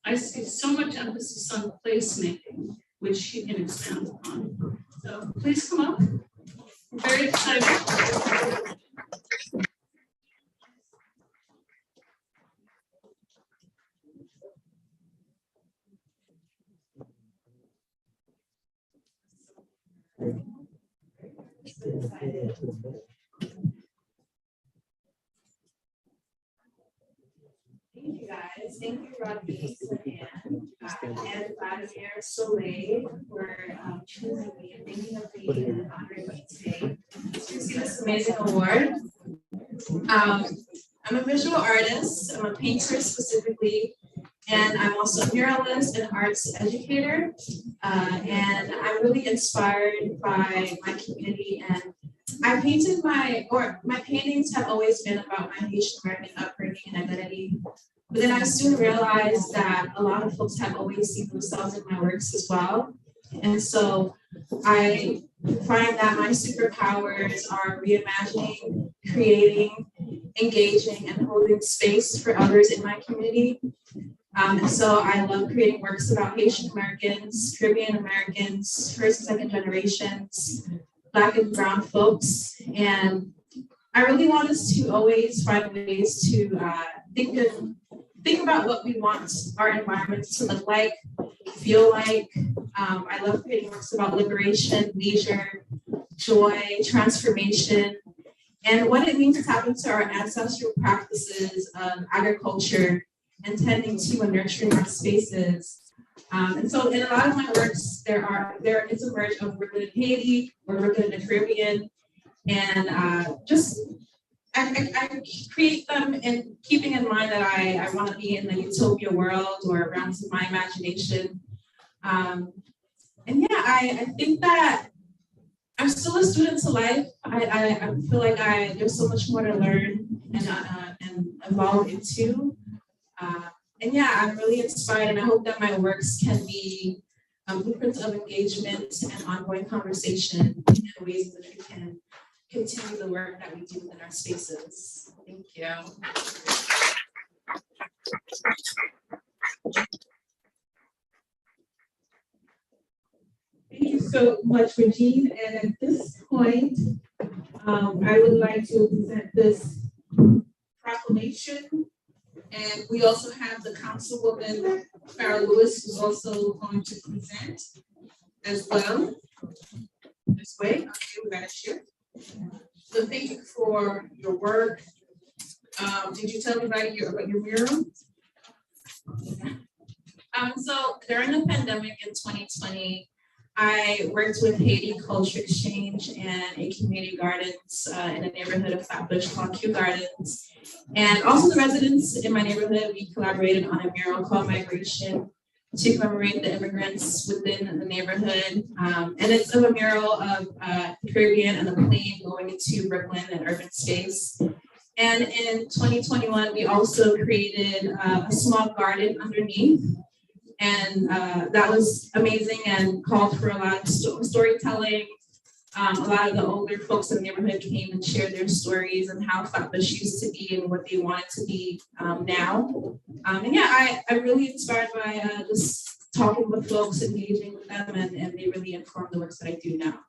I see so much emphasis on placemaking, which she can expand upon. So please come up. I'm very excited. Thank you guys. Thank you, Rodney, and Vladimir Soleil for choosing me and thinking of me and honoring me today to receive this amazing award. I'm a visual artist. I'm a painter specifically, and I'm also a muralist and arts educator. And I'm really inspired by my community, and I painted my paintings have always been about my Haitian American upbringing and identity. But then I soon realized that a lot of folks have always seen themselves in my works as well. And so I find that my superpowers are reimagining, creating, engaging, and holding space for others in my community. And so I love creating works about Haitian Americans, Caribbean Americans, first and second generations, Black and Brown folks. And I really want us to always find ways to think about what we want our environments to look like, feel like. I love creating works about liberation, leisure, joy, transformation, and what it means to tap into our ancestral practices of agriculture and tending to and nurturing our spaces. And so in a lot of my works, there is a merge of working in Haiti or working in the Caribbean, and I create them in keeping in mind that I want to be in the utopia world or realms of my imagination. And yeah, I think that I'm still a student to life. I feel like there's so much more to learn and evolve into. And yeah, I'm really inspired, and I hope that my works can be blueprints of engagement and ongoing conversation in ways in which we can continue the work that we do within our spaces. Thank you. Thank you so much, Regine. And at this point, I would like to present this proclamation. And we also have the Councilwoman Farrah Lewis, who's also going to present as well. This way, okay, we got to share. So thank you for your work. Did you tell everybody about your mural? So during the pandemic in 2020, I worked with Haiti Culture Exchange and a community gardens in a neighborhood of Flatbush called Kew Gardens. And also the residents in my neighborhood, we collaborated on a mural called Migration to commemorate the immigrants within the neighborhood. And it's a mural of the Caribbean and the plane going into Brooklyn and urban space. And in 2021, we also created a small garden underneath. And that was amazing and called for a lot of storytelling. A lot of the older folks in the neighborhood came and shared their stories and how Flatbush used to be and what they want it to be now. And yeah, I'm really inspired by just talking with folks, engaging with them, and they really inform the works that I do now.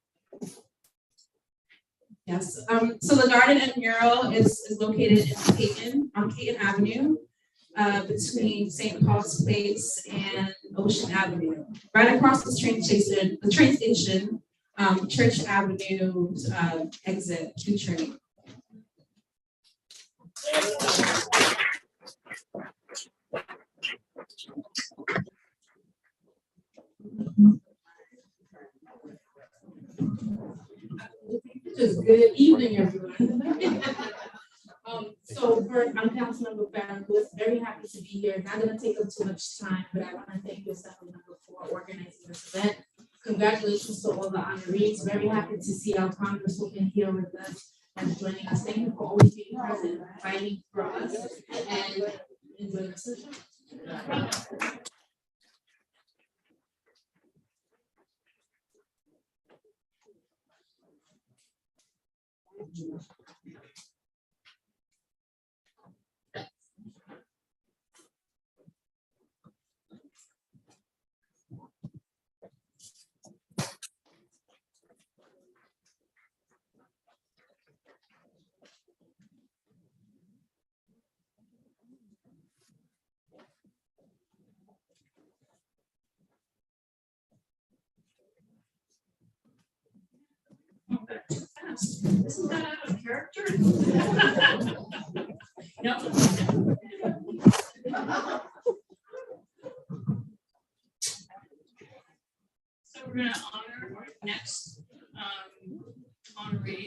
Yes, so the garden and mural is located in Peyton, on Peyton Avenue, between St. Paul's Place and Ocean Avenue, right across the train station, Church Avenue exit, Q train. Just good evening, everyone. So first, I'm Councilmember Farrah Lewis, very happy to be here. Not gonna take up too much time, but I wanna thank you, Assemblymember, for organizing this event. Congratulations to all the honorees. Very happy to see our Congresswoman here with us and joining us. Thank you for always being present, fighting for us, and enjoying the session. Too fast. Isn't that out of character? No. So we're going to honor our next honoree,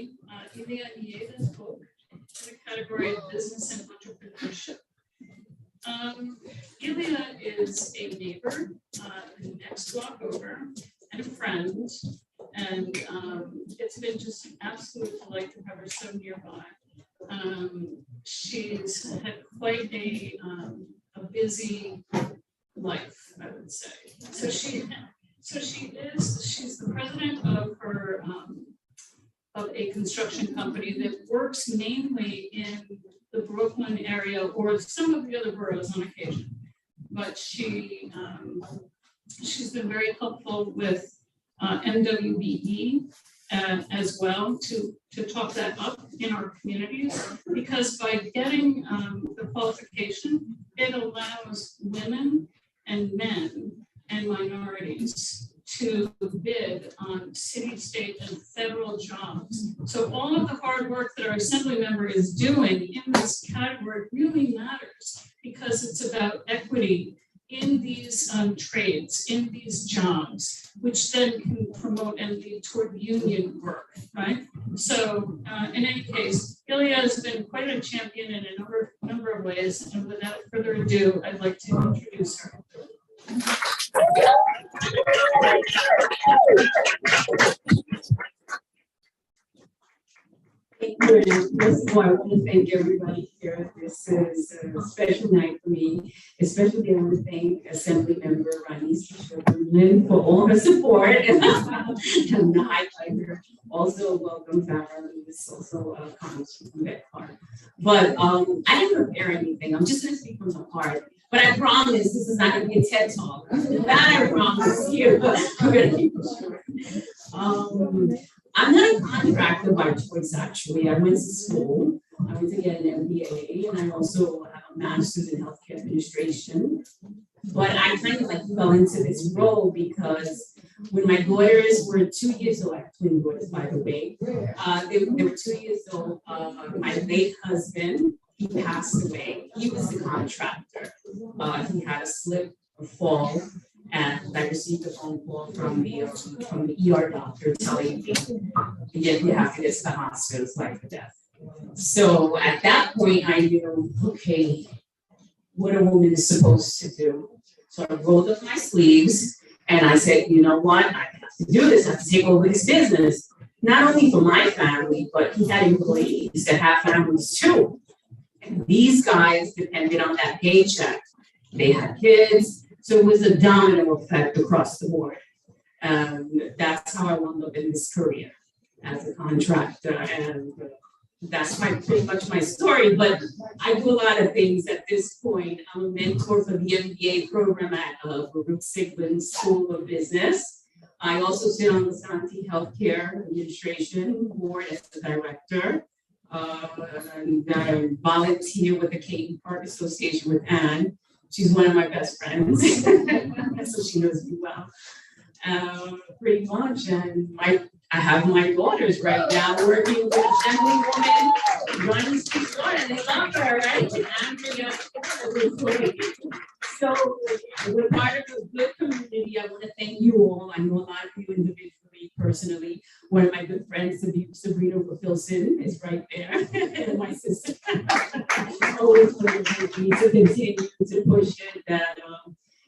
Ilya Nieves Folk, in the category of business and entrepreneurship. Ilya is a neighbor, the next block over, and a friend. And it's been just an absolute delight to have her so nearby. She's had quite a busy life, I would say. She's the president of her of a construction company that works mainly in the Brooklyn area or some of the other boroughs on occasion. But she's been very helpful with MWBE as well to talk that up in our communities, because by getting the qualification, it allows women and men and minorities to bid on city, state, and federal jobs. So all of the hard work that our assembly member is doing in this category really matters, because it's about equity in these trades, in these jobs, which then can promote and lead toward union work, right? So in any case, Gilead has been quite a champion in a number of ways, and without further ado, I'd like to introduce her. Thank you. First of all, I want to thank everybody here. This is a special night for me. Especially, I want to thank Assembly Member Lynn for all her support. And the highlighter. Also, welcome Farah, who is also comes from that part. But I didn't prepare anything. I'm just going to speak from the heart. But I promise this is not going to be a TED Talk. That I promise you. I'm going to keep it short. I'm not a contractor by choice, actually. I went to school. I went to get an MBA, and I also have a master's in healthcare administration. But I kind of like fell into this role because when my daughters were 2 years old, I have twin daughters, by the way, they were 2 years old. My late husband, he passed away. He was the contractor. He had a slip, a fall, and I received a phone call from the ER doctor telling me, you have to get to the hospital, it's life or death. So at that point, I knew, okay, what a woman is supposed to do. So I rolled up my sleeves and I said, you know what, I have to do this, I have to take over this business. Not only for my family, but he had employees that have families too. And these guys depended on that paycheck. They had kids. So it was a domino effect across the board. That's how I wound up in this career as a contractor. And that's pretty much my story. But I do a lot of things at this point. I'm a mentor for the MBA program at Baruch Sigmund School of Business. I also sit on the Santi Healthcare Administration Board as the director. And I volunteer with the Caton Park Association with Anne. She's one of my best friends, so she knows me well. Pretty much, and I have my daughters right now working with Assemblywoman runs the store, and they love her, right? Andrea. So we're part of a good community. I want to thank you all. I know a lot of you individually, personally. One of my good friends, Sabrina Wilson, is right there, and my sister. Always motivates me to continue to push it. That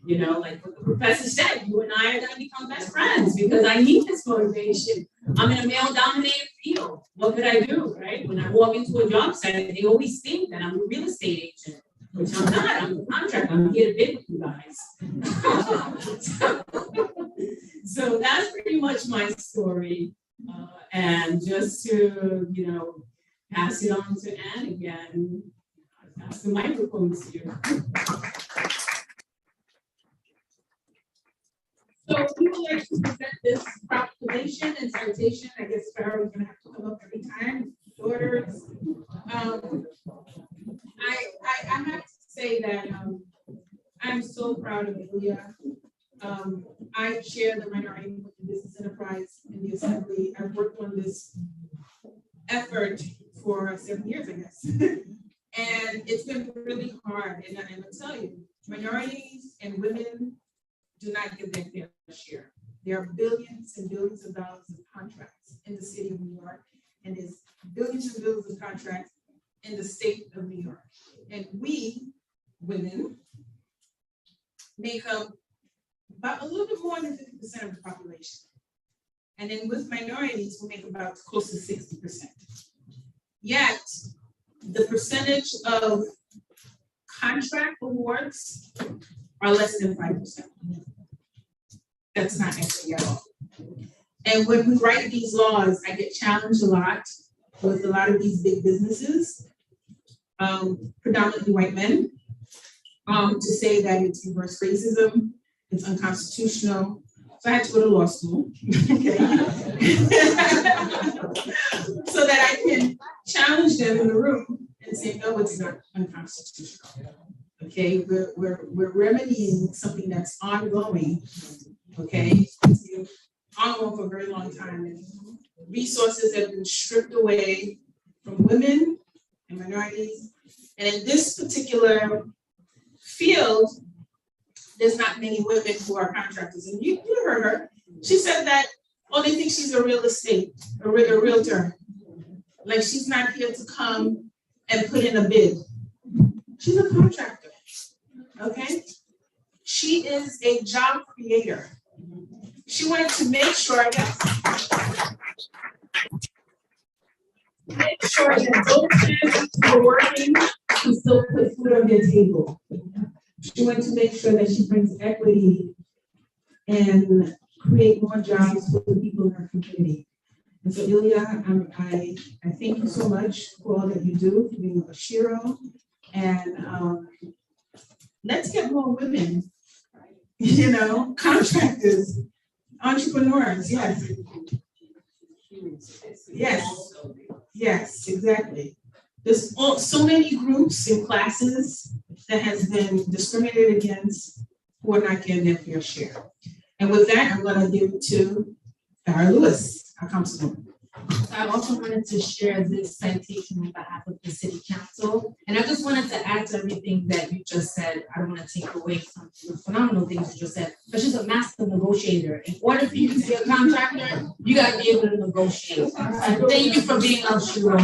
you know, like what the professor said, you and I are going to become best friends because I need this motivation. I'm in a male-dominated field. What could I do, right? When I walk into a job site, they always think that I'm a real estate agent, which I'm not. I'm a contractor. I'm here to bid with you guys. So that's pretty much my story. And just to, you know, pass it on to Anne again, I pass the microphone to you. So we would like to present this proclamation and citation. I guess Farah is gonna have to come up every time. Daughters. I have to say that I'm so proud of Julia. I chair the Minority Business Enterprise in the Assembly. I've worked on this effort for 7 years, I guess. And it's been really hard. And I will tell you, minorities and women do not get their fair share. There are billions and billions of dollars of contracts in the city of New York, and there's billions and billions of contracts in the state of New York. And we, women, make up about a little bit more than 50% of the population. And then with minorities, we make about close to 60%. Yet, the percentage of contract awards are less than 5%. That's not equity at all. And when we write these laws, I get challenged a lot with a lot of these big businesses, predominantly white men, to say that it's reverse racism, it's unconstitutional. So I had to go to law school, okay? So that I can challenge them in the room and say, no, it's not unconstitutional. Okay, we're remedying something that's ongoing, okay? Ongoing for a very long time. And resources have been stripped away from women and minorities. And in this particular field, there's not many women who are contractors. And you heard her. She said that, oh, they think she's a real estate, a realtor. Like she's not here to come and put in a bid. She's a contractor, okay? She is a job creator. She wanted to make sure that those kids who are working can still put food on their table. She wanted to make sure that she brings equity and create more jobs for the people in her community. And so, Ilya, I thank you so much for all that you do, for being a Shero. And let's get more women, contractors, entrepreneurs, yes. Yes, exactly. There's so many groups and classes that has been discriminated against who are not getting their fair share. And with that, I'm going to give it to Farrah Lewis, our councilwoman. I also wanted to share this citation on behalf of the city council. And I just wanted to add to everything that you just said. I don't want to take away from the phenomenal things you just said, but she's a master negotiator. In order for you to be a contractor, you got to be able to negotiate. And thank you for being our Shero.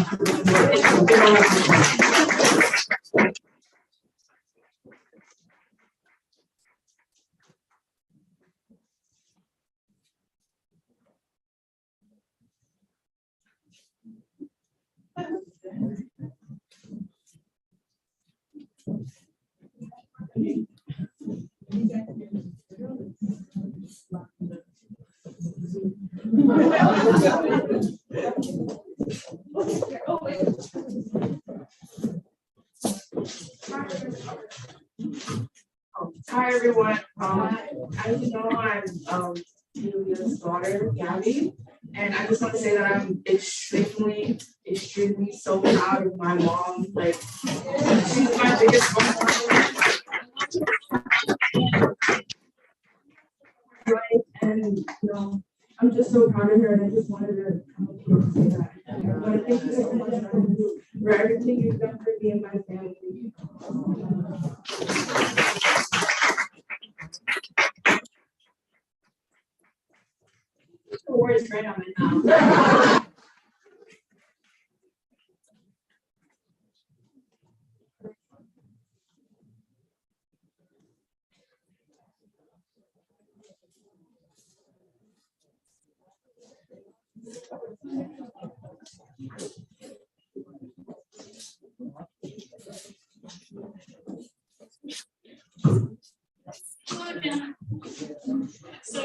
Hi everyone. As you know, I'm Julia's daughter, Gabby, and I just want to say that I'm extremely so proud of my mom. Like, she's my biggest and I'm just so proud of her, and I just wanted to come up here and say that. I want to thank you so much for everything you've done for me and my family. The words right on my mouth. So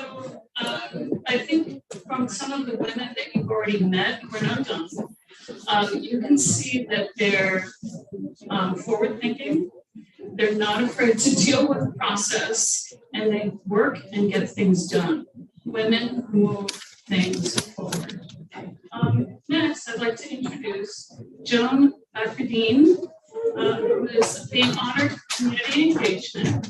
I think from some of the women that you've already met, we're not done. You can see that they're forward thinking. They're not afraid to deal with the process, and they work and get things done. Women move things forward. Next, I'd like to introduce Joan Affadine, who is being honored for community engagement.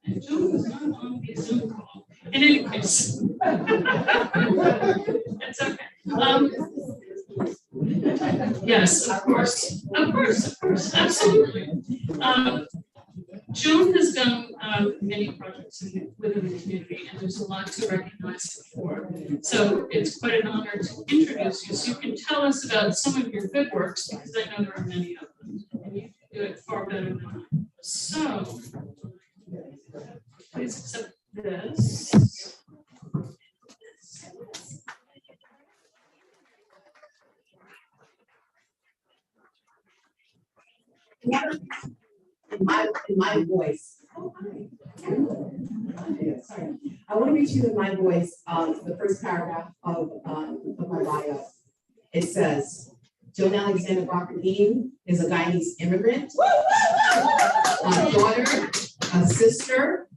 And Joan was not on the Zoom call. In any case, it's okay. Yes, of course, absolutely. Joan has done many projects within the community, and there's a lot to recognize her for. So it's quite an honor to introduce you, so you can tell us about some of your good works, because I know there are many of them. far better than I. So, please accept this. In my voice. Sorry. I want to read you in my voice the first paragraph of my bio. It says, Joan Affadine is a Guyanese immigrant, a daughter, a sister,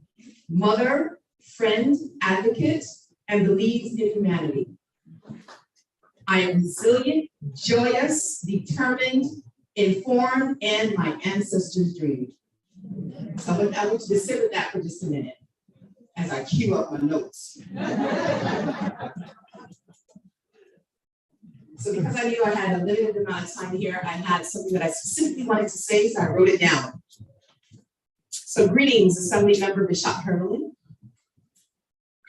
mother, friend, advocate, and believes in humanity. I am resilient, joyous, determined, informed, and my ancestors dreamed. So I want you to sit with that for just a minute as I cue up my notes. So because I knew I had a limited amount of time here, I had something that I specifically wanted to say, so I wrote it down. So greetings, Assembly Member Bishop Hermelin,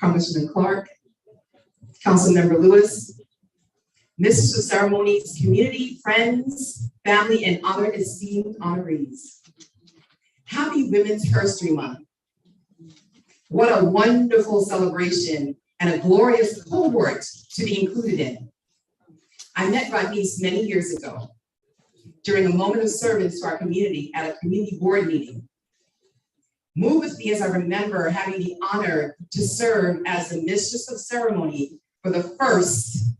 Congressman Clark, Councilmember Lewis, Misters of Ceremonies, community, friends, family, and other esteemed honorees. Happy Women's History Month. What a wonderful celebration and a glorious cohort to be included in. I met Rodney's many years ago during a moment of service to our community at a community board meeting. Move with me as I remember having the honor to serve as the Mistress of Ceremony for the first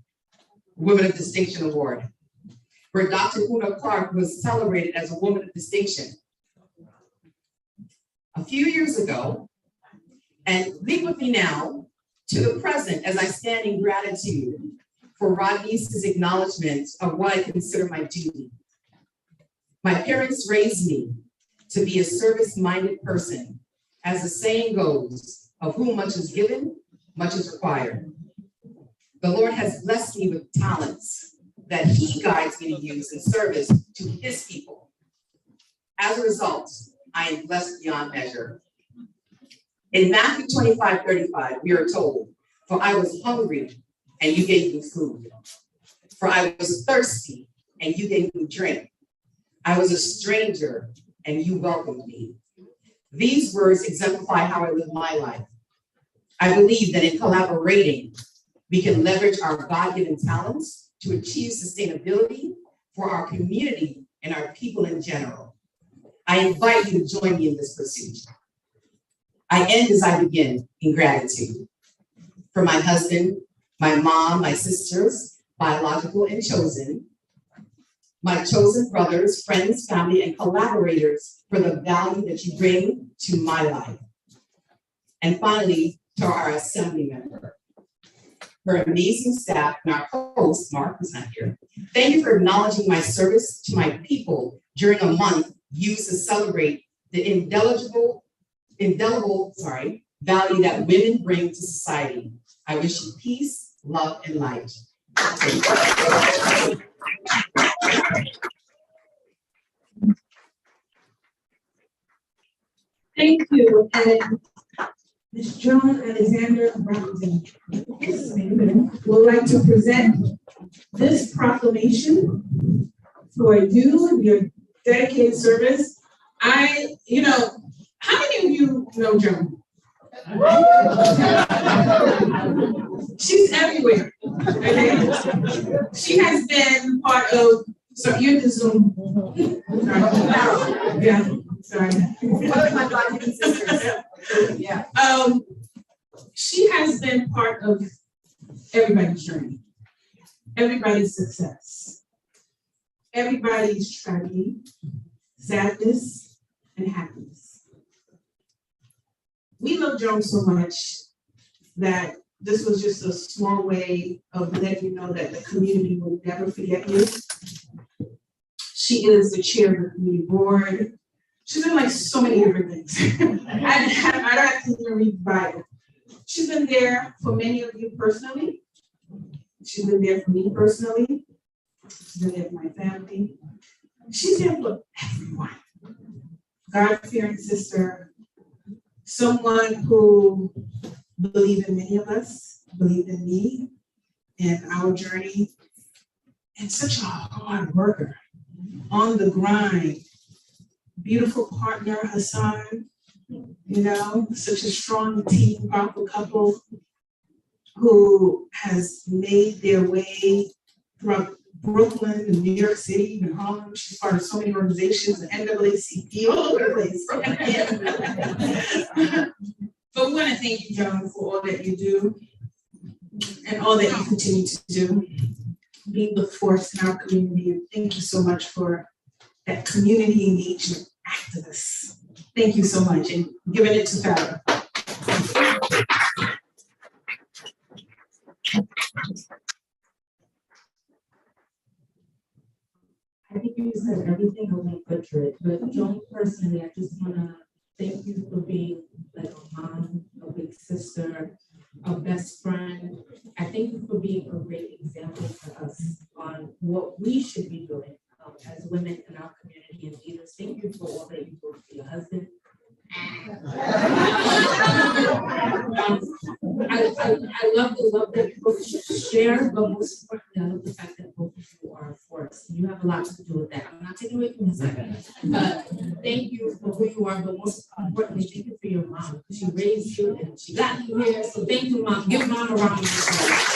Women of Distinction Award, where Dr. Una Clark was celebrated as a Woman of Distinction. A few years ago, and lead with me now to the present as I stand in gratitude for Rodney's acknowledgement of what I consider my duty. My parents raised me to be a service-minded person. As the saying goes, of whom much is given, much is required. The Lord has blessed me with talents that He guides me to use in service to His people. As a result, I am blessed beyond measure. In Matthew 25:35, we are told, for I was hungry and you gave me food. For I was thirsty and you gave me drink. I was a stranger and you welcomed me. These words exemplify how I live my life. I believe that in collaborating, we can leverage our God-given talents to achieve sustainability for our community and our people in general. I invite you to join me in this pursuit. I end as I begin in gratitude for my husband, my mom, my sisters, biological and chosen, my chosen brothers, friends, family, and collaborators for the value that you bring to my life. And finally, to our assembly member, her amazing staff, and our host, Mark, who's not here. Thank you for acknowledging my service to my people during a month used to celebrate the indelible value that women bring to society. I wish you peace, love, and light. Thank you. And Ms. Joan Alexander Brown would like to present this proclamation for you, your dedicated service. How many of you know Joan? She's everywhere. Okay? She has been part of, so you're the Zoom. Sorry. Yeah, sorry. One of my God-given sisters. Yeah. She has been part of everybody's journey, everybody's success, everybody's tragedy, sadness, and happiness. We love Joan so much that this was just a small way of letting you know that the community will never forget you. She is the chair of the community board. She's been like so many different things. I don't have to even read the Bible. She's been there for many of you personally. She's been there for me personally. She's been there for my family. She's there for everyone. God-fearing sister, someone who believed in many of us, believed in me and our journey, and such a hard worker, on the grind, beautiful partner, Hassan, you know, such a strong team, powerful couple who has made their way throughout Brooklyn and New York City, even Harlem. She's part of so many organizations, the NAACP, all over the place. But we want to thank you, Joan, for all that you do and all that you continue to do, being the force in our community. And thank you so much for that community engagement activist. Thank you so much, and giving it to Farrah. I think you said everything will make good for it, but Joan, personally, I just wanna thank you for being like a mom, a big sister, a best friend. I thank you for being a great example for us on what we should be doing as women in our community and leaders. Thank you for all that you do for your husband. I love the love that you both share, but most importantly, I love the fact that both of you are a force. You have a lot to do with that. I'm not taking away from his side. Thank you for who you are, but most importantly, thank you for your mom. She raised you and she got you here. So thank you, Mom. Give Mom a round of applause.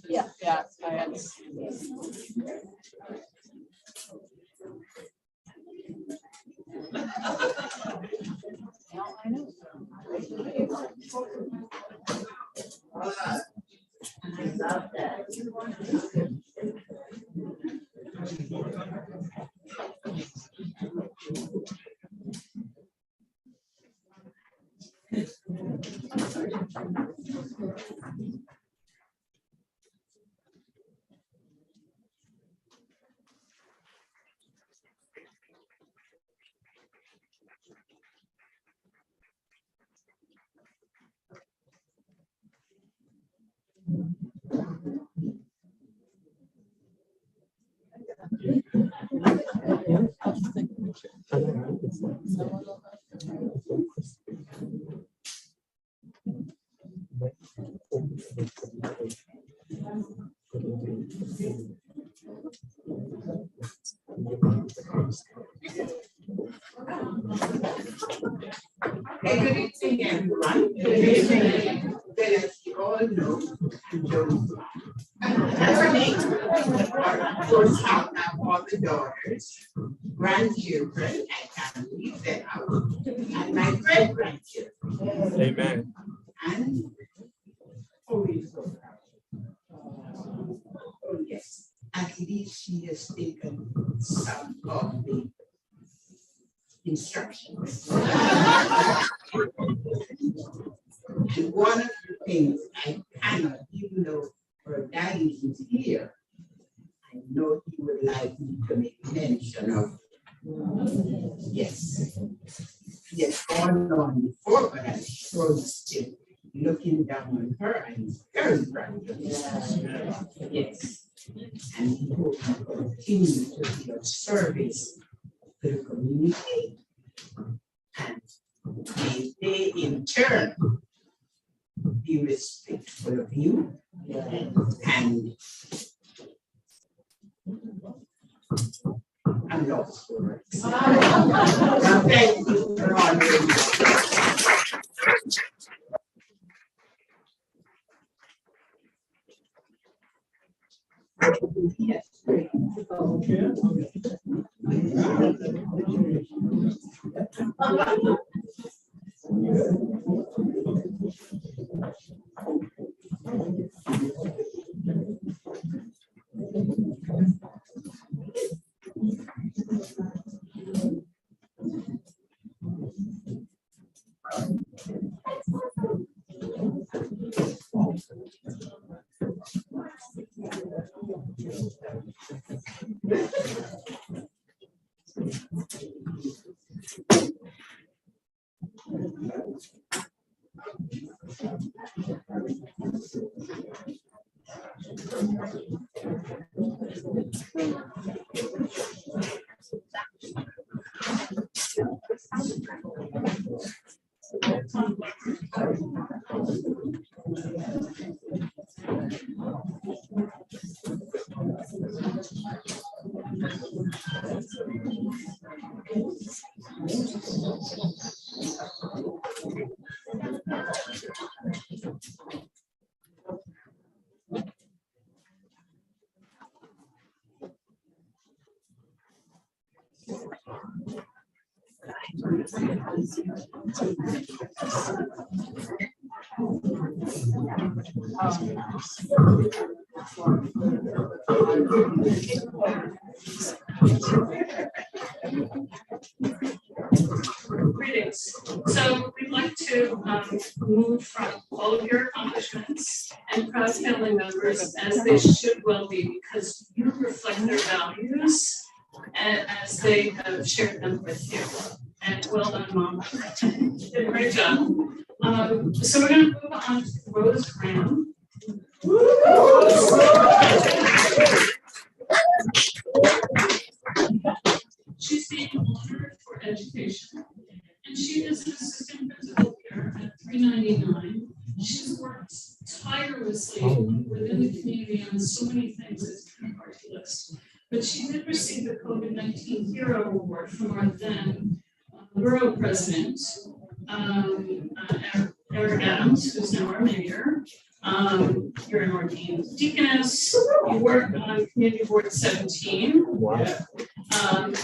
Yeah, yeah, I am. Hey, good evening, everyone. Good evening. Well, as you all know, I'm Joan Affadine. Goes out now all the daughters, grandchildren, I can't leave them out, and my great grandchildren. Amen. And always so proud. Oh, yes. At least she has taken some of the instructions. And one of the things I cannot, even though her daddy is here, I know he would like me to make mention of. Yes. He has gone on before, but I'm sure he's still looking down on her and he's very proud of her. Yes. And he will continue to be of service to the community, and may they in turn be respectful of you, and I'm lost for words. Thank you for all your yes. Greetings. So we'd like to move from all of your accomplishments and proud family members, as they should well be, because you reflect their values and as they have shared them with you. And well done, Mom. You did a great job. So we're going to move on to Rose Graham. She's being honored for education, and she is an assistant principal here at 399. She's worked tirelessly within the community on so many things, it's kind of hard to list. But she did receive the COVID-19 Hero Award from our then borough president, Eric Adams, who's now our mayor. You're an ordained deaconess. You work on Community Board 17. Wow.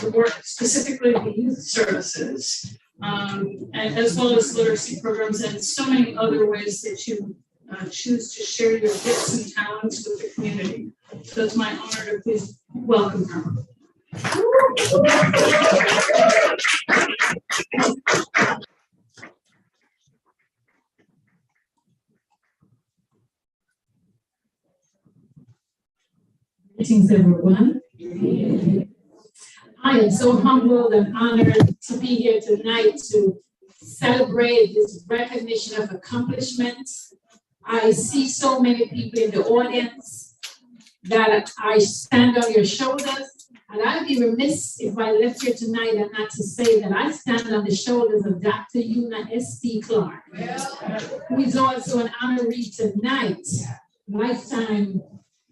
You work specifically with youth services, and as well as literacy programs and so many other ways that you choose to share your gifts and talents with the community. So it's my honor to please welcome her. Greetings, everyone. I am so humbled and honored to be here tonight to celebrate this recognition of accomplishments. I see so many people in the audience that I stand on your shoulders, and I'd be remiss if I left here tonight and not to say that I stand on the shoulders of Dr. Una S.T. Clark, who is also an honoree tonight,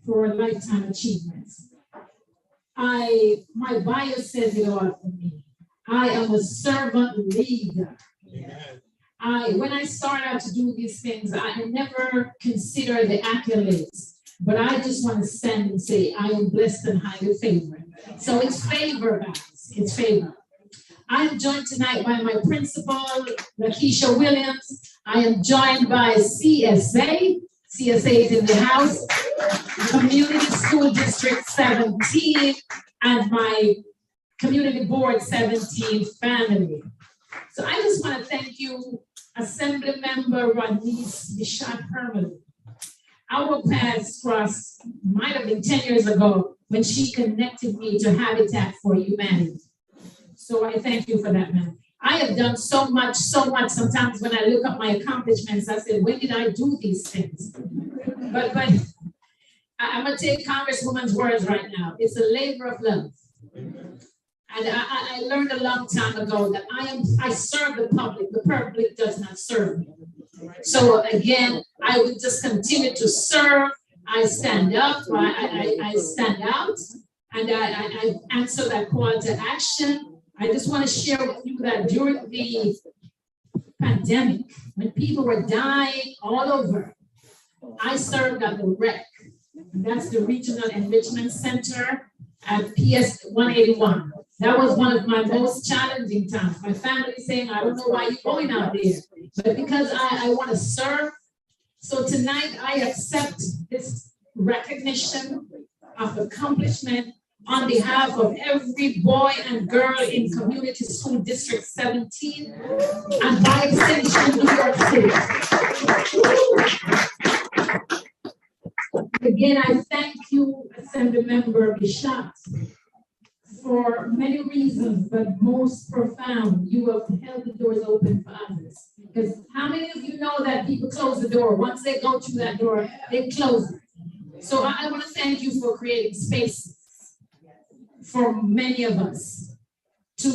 for lifetime achievements. My bio says it all for me. I am a servant leader. When I start out to do these things, I never consider the accolades, but I just want to stand and say, I am blessed and highly favored. So it's favor, guys, it's favor. I am joined tonight by my principal, Lakeisha Williams. I am joined by CSA. CSA is in the house, Community School District 17, and my Community Board 17 family. So I just want to thank you, Assembly Member Rodney's Bishop Herman. Our paths crossed, might have been 10 years ago, when she connected me to Habitat for Humanity. So I thank you for that, man. I have done so much. Sometimes when I look at my accomplishments, I say, when did I do these things? But I'm gonna take Congresswoman's words right now. It's a labor of love. And I learned a long time ago that I serve the public does not serve me. So again, I will just continue to serve. I stand up, I stand out, and I answer that call to action. I just want to share with you that during the pandemic, when people were dying all over, I served at the REC. That's the Regional Enrichment Center at PS 181. That was one of my most challenging times. My family saying, I don't know why you're going out there, but because I want to serve. So tonight I accept this recognition of accomplishment on behalf of every boy and girl in Community School District 17 and by extension, New York City. Again, I thank you, Assembly Member Bishop, for many reasons, but most profound, you have held the doors open for others. Because how many of you know that people close the door? Once they go through that door, they close it. So I want to thank you for creating space for many of us. To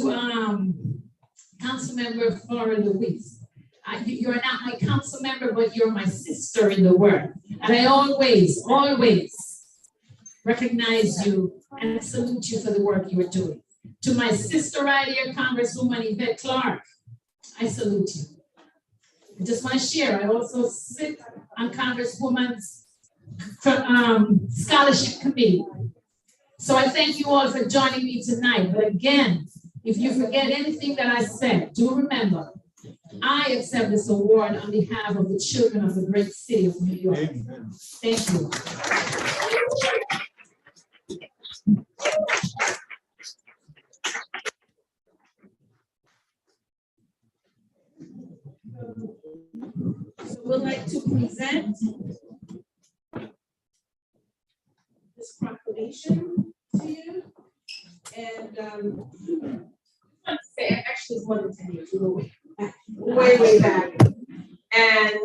Councilmember Flora Louise. You're not my council member, but you're my sister in the work. And I always recognize you and salute you for the work you are doing. To my sister right here, Congresswoman Yvette Clark, I salute you. I just want to share, I also sit on Congresswoman's scholarship committee. So I thank you all for joining me tonight. But again, if you forget anything that I said, do remember, I accept this award on behalf of the children of the great city of New York. Amen. Thank you. So we'd like to present this proclamation to you. And I'd say actually it's more than 10 years, way back. And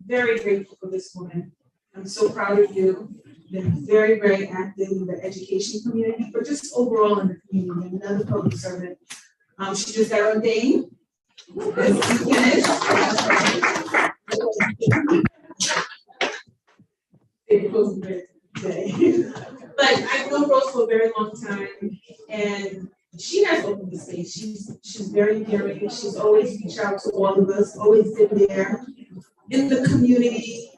very grateful for this woman. I'm so proud of you. Been very, very active in the education community, but just overall in the community. Another public servant. She just got ordained. But I've known Rose for a very long time, and she has opened the space. She's very caring. She's always reached out to all of us, always been there in the community,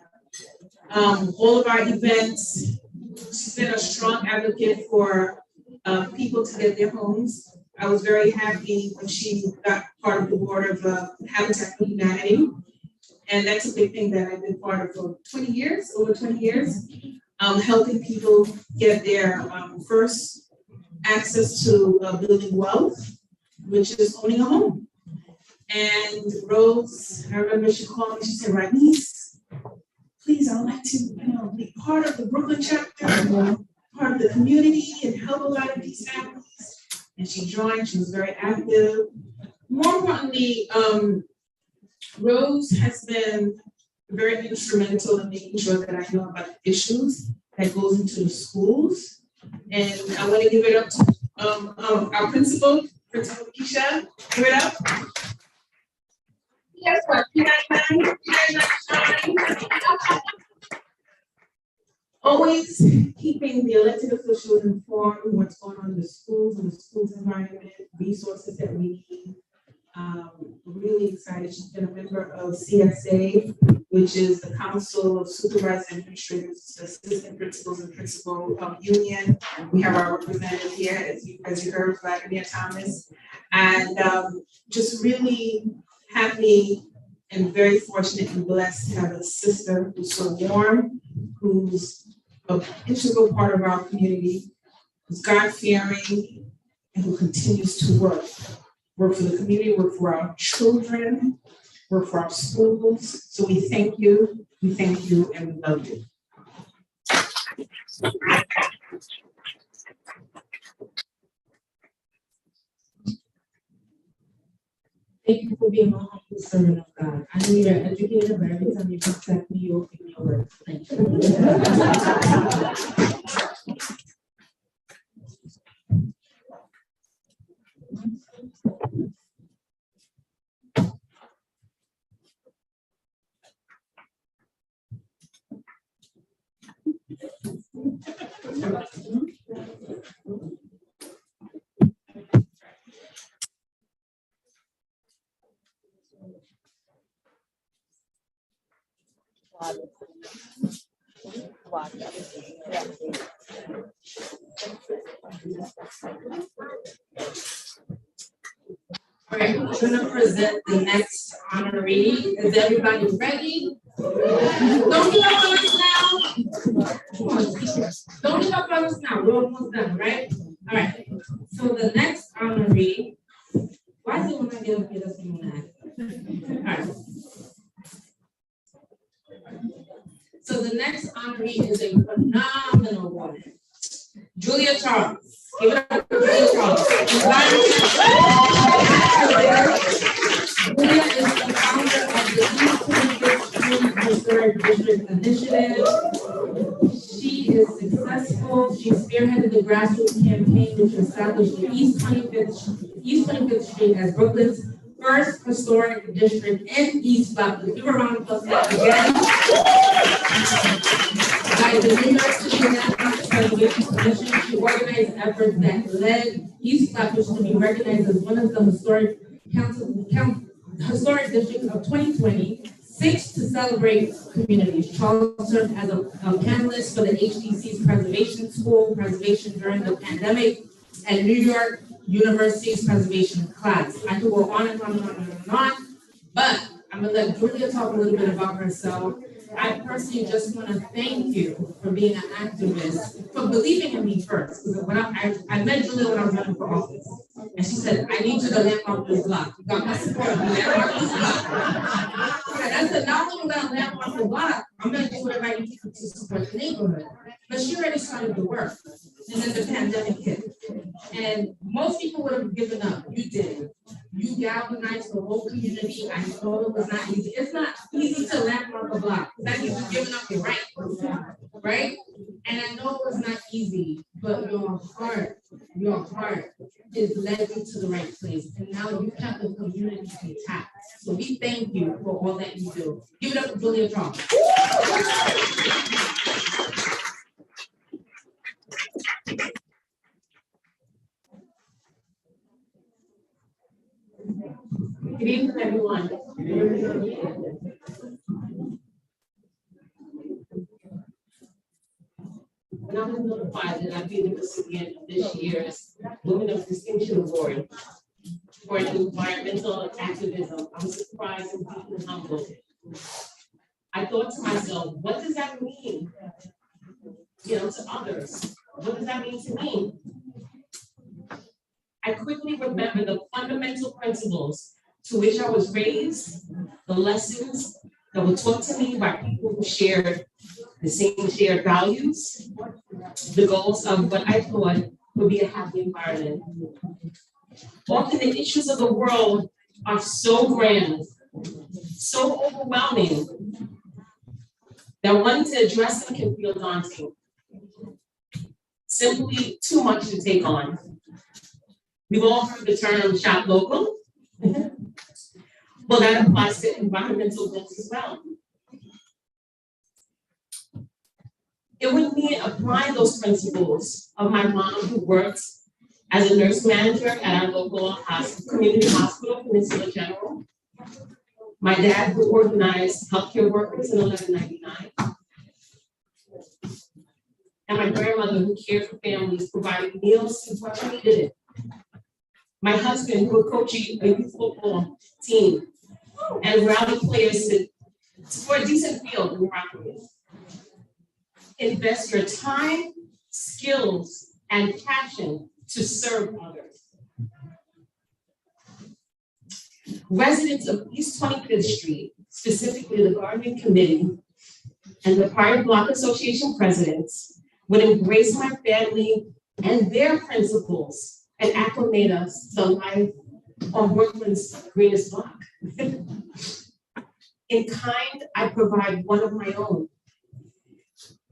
all of our events. She's been a strong advocate for people to get their homes. I was very happy when she got part of the board of Habitat for Humanity. And that's a big thing that I've been part of for 20 years, over 20 years, helping people get their first access to building wealth, which is owning a home. And Rose, I remember she called me, she said, Radnice, please, I would like to be part of the Brooklyn chapter, part of the community and help a lot of these families. And she joined, she was very active. More importantly, Rose has been very instrumental in making sure that I know about the issues that goes into the schools. And I want to give it up to our Principal Keisha. Give it up. Guess what? Always keeping the elected officials informed what's going on in the schools and the schools environment, resources that we need. Really excited. She's been a member of CSA, which is the Council of Supervisors and Administrators, Assistant Principals and Principal Union. We have our representative here, as you heard, Vladimir Thomas. And just really happy and very fortunate and blessed to have a sister who's so warm, who's an integral part of our community, who's God-fearing, and who continues to work for the community, work for our children, work for our schools. So we thank you, and we love you. Thank you for being a humble servant of God. I know you're an educator, but every time you contact me, you open your words. Thank you. All right, we're going to present the next honoree. Is everybody ready? Don't give up on us now. Come on, don't give up on us now. We're almost done, right? All right. So the next honoree, why is it when I get up here, doesn't even matter? All right. So the next honoree is a phenomenal woman, Julia Charles. Give it up for Julia Charles. Julia is District initiative. She is successful. She spearheaded the grassroots campaign which established the East 25th Street as Brooklyn's first historic district in East Block. Give a round of applause again. By the New York City National Preservation Commission, she organized efforts that led East Flatbush to be recognized as one of the historic districts of 2020. 6 to celebrate communities. Charles served as a panelist for the HDC's Preservation School, Preservation during the pandemic, and New York University's Preservation class. I could go on and on and on and on, but I'm gonna let Julia talk a little bit about herself. I personally just want to thank you for being an activist, for believing in me first. Because when I met Julia when I was running for office, and she said, "I need you to landmark this block." You got my support. Landmark this block. And I said, "Not only gonna landmark the block, I'm gonna do whatever I need to support the neighborhood." But she already started the work, and then the pandemic hit, and most people would have given up. You did. You galvanized the whole community. I know it was not easy. It's not easy to landmark a block. That means you're giving up your right, right? And I know it was not easy, but your heart is led you to the right place. And now you have the community intact. So we thank you for all that you do. Give it up for Julia Trump. Good evening, everyone. When I was notified that I'd be the recipient of this year's Women of Distinction Award for environmental activism, I was surprised and deeply humbled. I thought to myself, what does that mean? To others. What does that mean to me? I quickly remember the fundamental principles to which I was raised, the lessons that were taught to me by people who shared the same shared values, the goals of what I thought would be a happy environment. Often the issues of the world are so grand, so overwhelming, that wanting to address them can feel daunting. Simply too much to take on. We've all heard the term shop local. Well, that applies to environmental goals as well. It would mean applying those principles of my mom, who worked as a nurse manager at our local community hospital, Peninsula General. My dad, who organized healthcare workers in 1199. And my grandmother, who cared for families, providing meals to whoever needed it. My husband, who would coach a youth football team and rally players for a decent field in Rockaway. Invest your time, skills, and passion to serve others. Residents of East 25th Street, specifically the Gardening Committee and the Prior Block Association presidents, would embrace my family and their principles and acclimate us to life on Brooklyn's greenest block. In kind, I provide one of my own.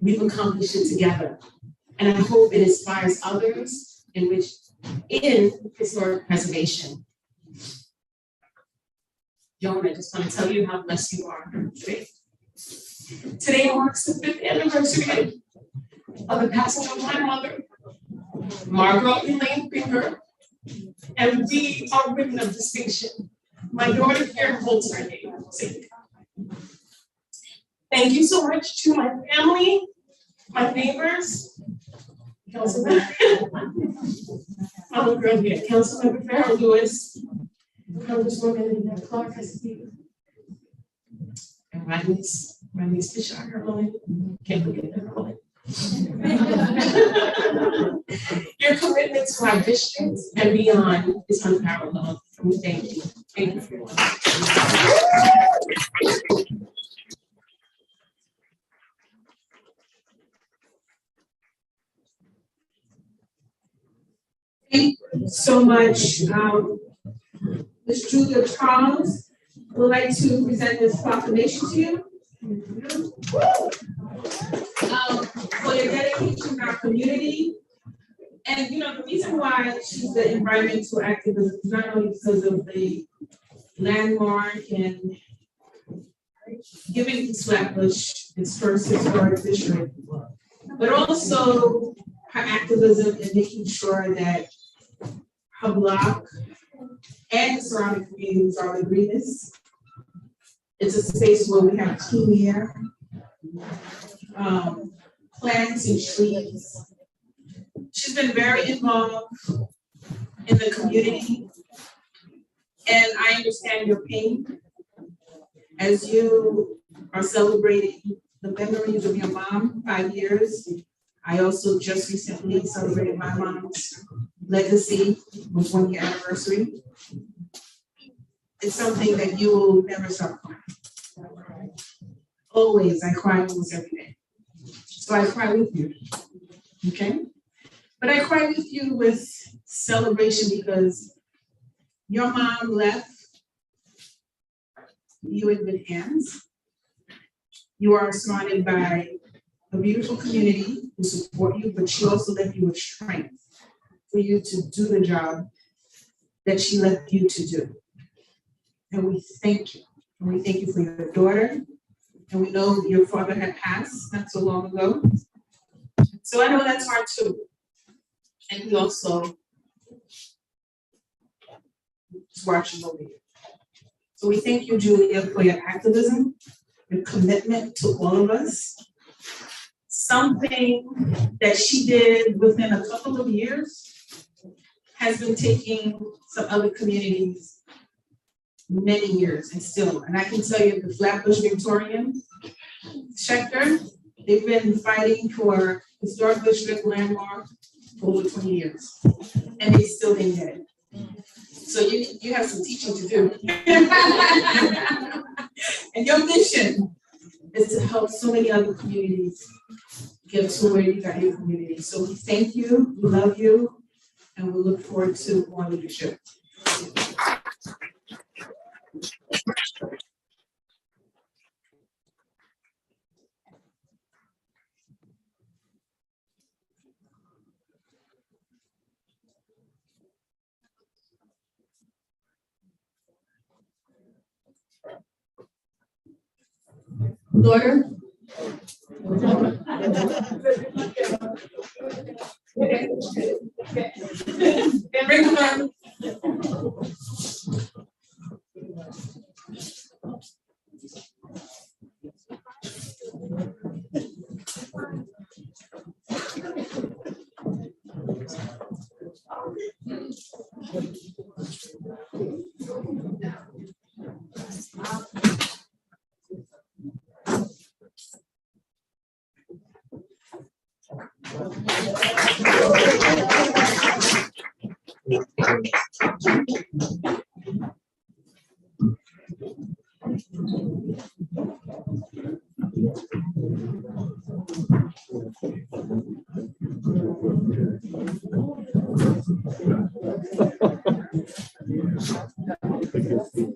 We've accomplished it together, and I hope it inspires others in historic preservation. Joan, I just want to tell you how blessed you are today. Today marks the 5th anniversary of the passing of my mother, Margaret Elaine Finger, and we are women of distinction. My daughter here holds her name. Thank you so much to my family, my neighbors, Councilmember, my little girl here, Councilmember Farrell Lewis, Congresswoman Clark, and Rodney's Fisher, Herman. Can't forget that, Herman. Your commitment to our district and beyond is unparalleled. Thank you. Thank you for your time. Thank you so much, Ms. Julia Charles. I would like to present this proclamation to you. For your dedication to our community. And you know, the reason why she's the environmental activist is not only because of the landmark and giving East Flatbush its first historic district, but also her activism in making sure that her block and the surrounding communities are the greenest. It's a space where we have clean air, plants and trees. She's been very involved in the community, and I understand your pain as you are celebrating the memories of your mom, 5 years. I also just recently celebrated my mom's legacy with 1 year anniversary. It's something that you will never stop crying. Always, I cry almost every day. So I cry with you, okay? But I cry with you with celebration because your mom left you in good hands. You are surrounded by a beautiful community who support you, but she also left you with strength for you to do the job that she left you to do. And we thank you. And we thank you for your daughter. And we know your father had passed not so long ago. So I know that's hard too. And we also is watching over you. So we thank you, Julia, for your activism, your commitment to all of us. Something that she did within a couple of years has been taking some other communities many years and still. And I can tell you the Flatbush Victorian sector, they've been fighting for historic district landmark for over 20 years. And they still didn't get it. So you have some teaching to do. And your mission is to help so many other communities get to where you got your community. So we thank you, we love you, and we look forward to more leadership. Daughter. Bring them on.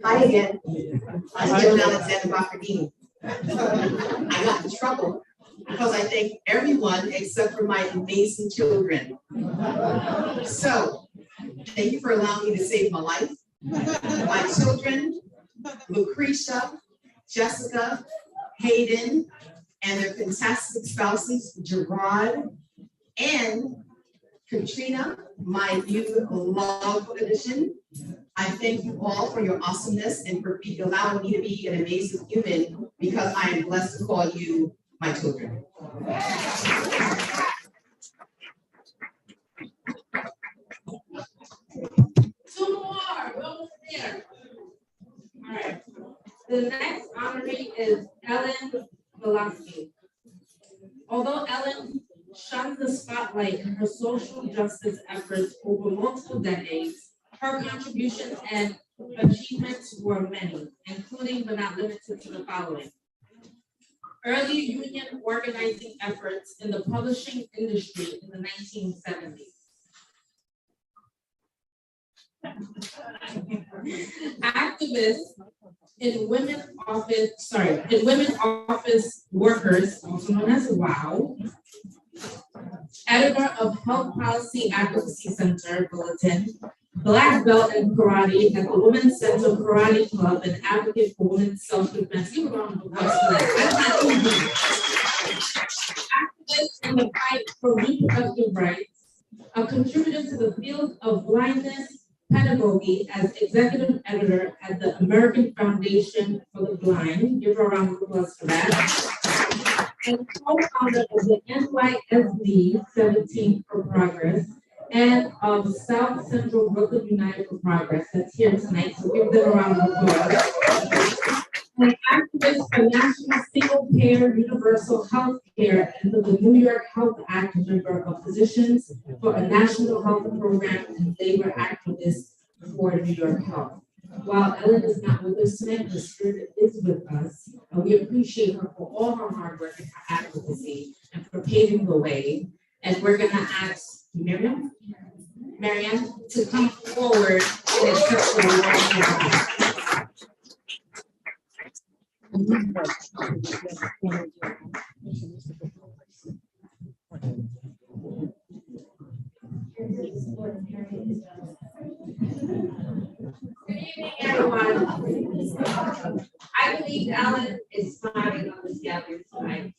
Hi again. I'm Joan Affadine. I got in trouble because I thank everyone except for my amazing children. So, thank you for allowing me to save my life. My children, Lucretia, Jessica, Hayden, and their fantastic spouses, Gerard and Katrina, my new love edition. I thank you all for your awesomeness and for allowing me to be an amazing human because I am blessed to call you my children. Two more, we're almost there. All right. The next honoree is Ellen Polovsky. Although Ellen shuns the spotlight in her social justice efforts over multiple decades, her contributions and achievements were many, including but not limited to the following. Early union organizing efforts in the publishing industry in the 1970s. Activists in women office workers, also known as WOW, editor of Health Policy Advocacy Center Bulletin, black belt in karate at the Women's Center Karate Club, and advocate for women's self-defense. Give a round of applause for that. Activist in the fight for reproductive rights, a contributor to the field of blindness pedagogy as executive editor at the American Foundation for the Blind. Give her a round of applause for that. And co-founder of the NYSD 17 for Progress and of South Central Brooklyn United for Progress. That's here tonight, so give them a round of applause. An activist for national single-payer universal health care and for the New York Health Act member of Physicians for a National Health Program and labor activist for New York Health. While Ellen is not with us tonight, the spirit is with us, and we appreciate her for all her hard work and her advocacy and for paving the way. And we're gonna ask Marianne to come forward and accept the award. Good evening, everyone. I believe Ellen is smiling on this gathering tonight.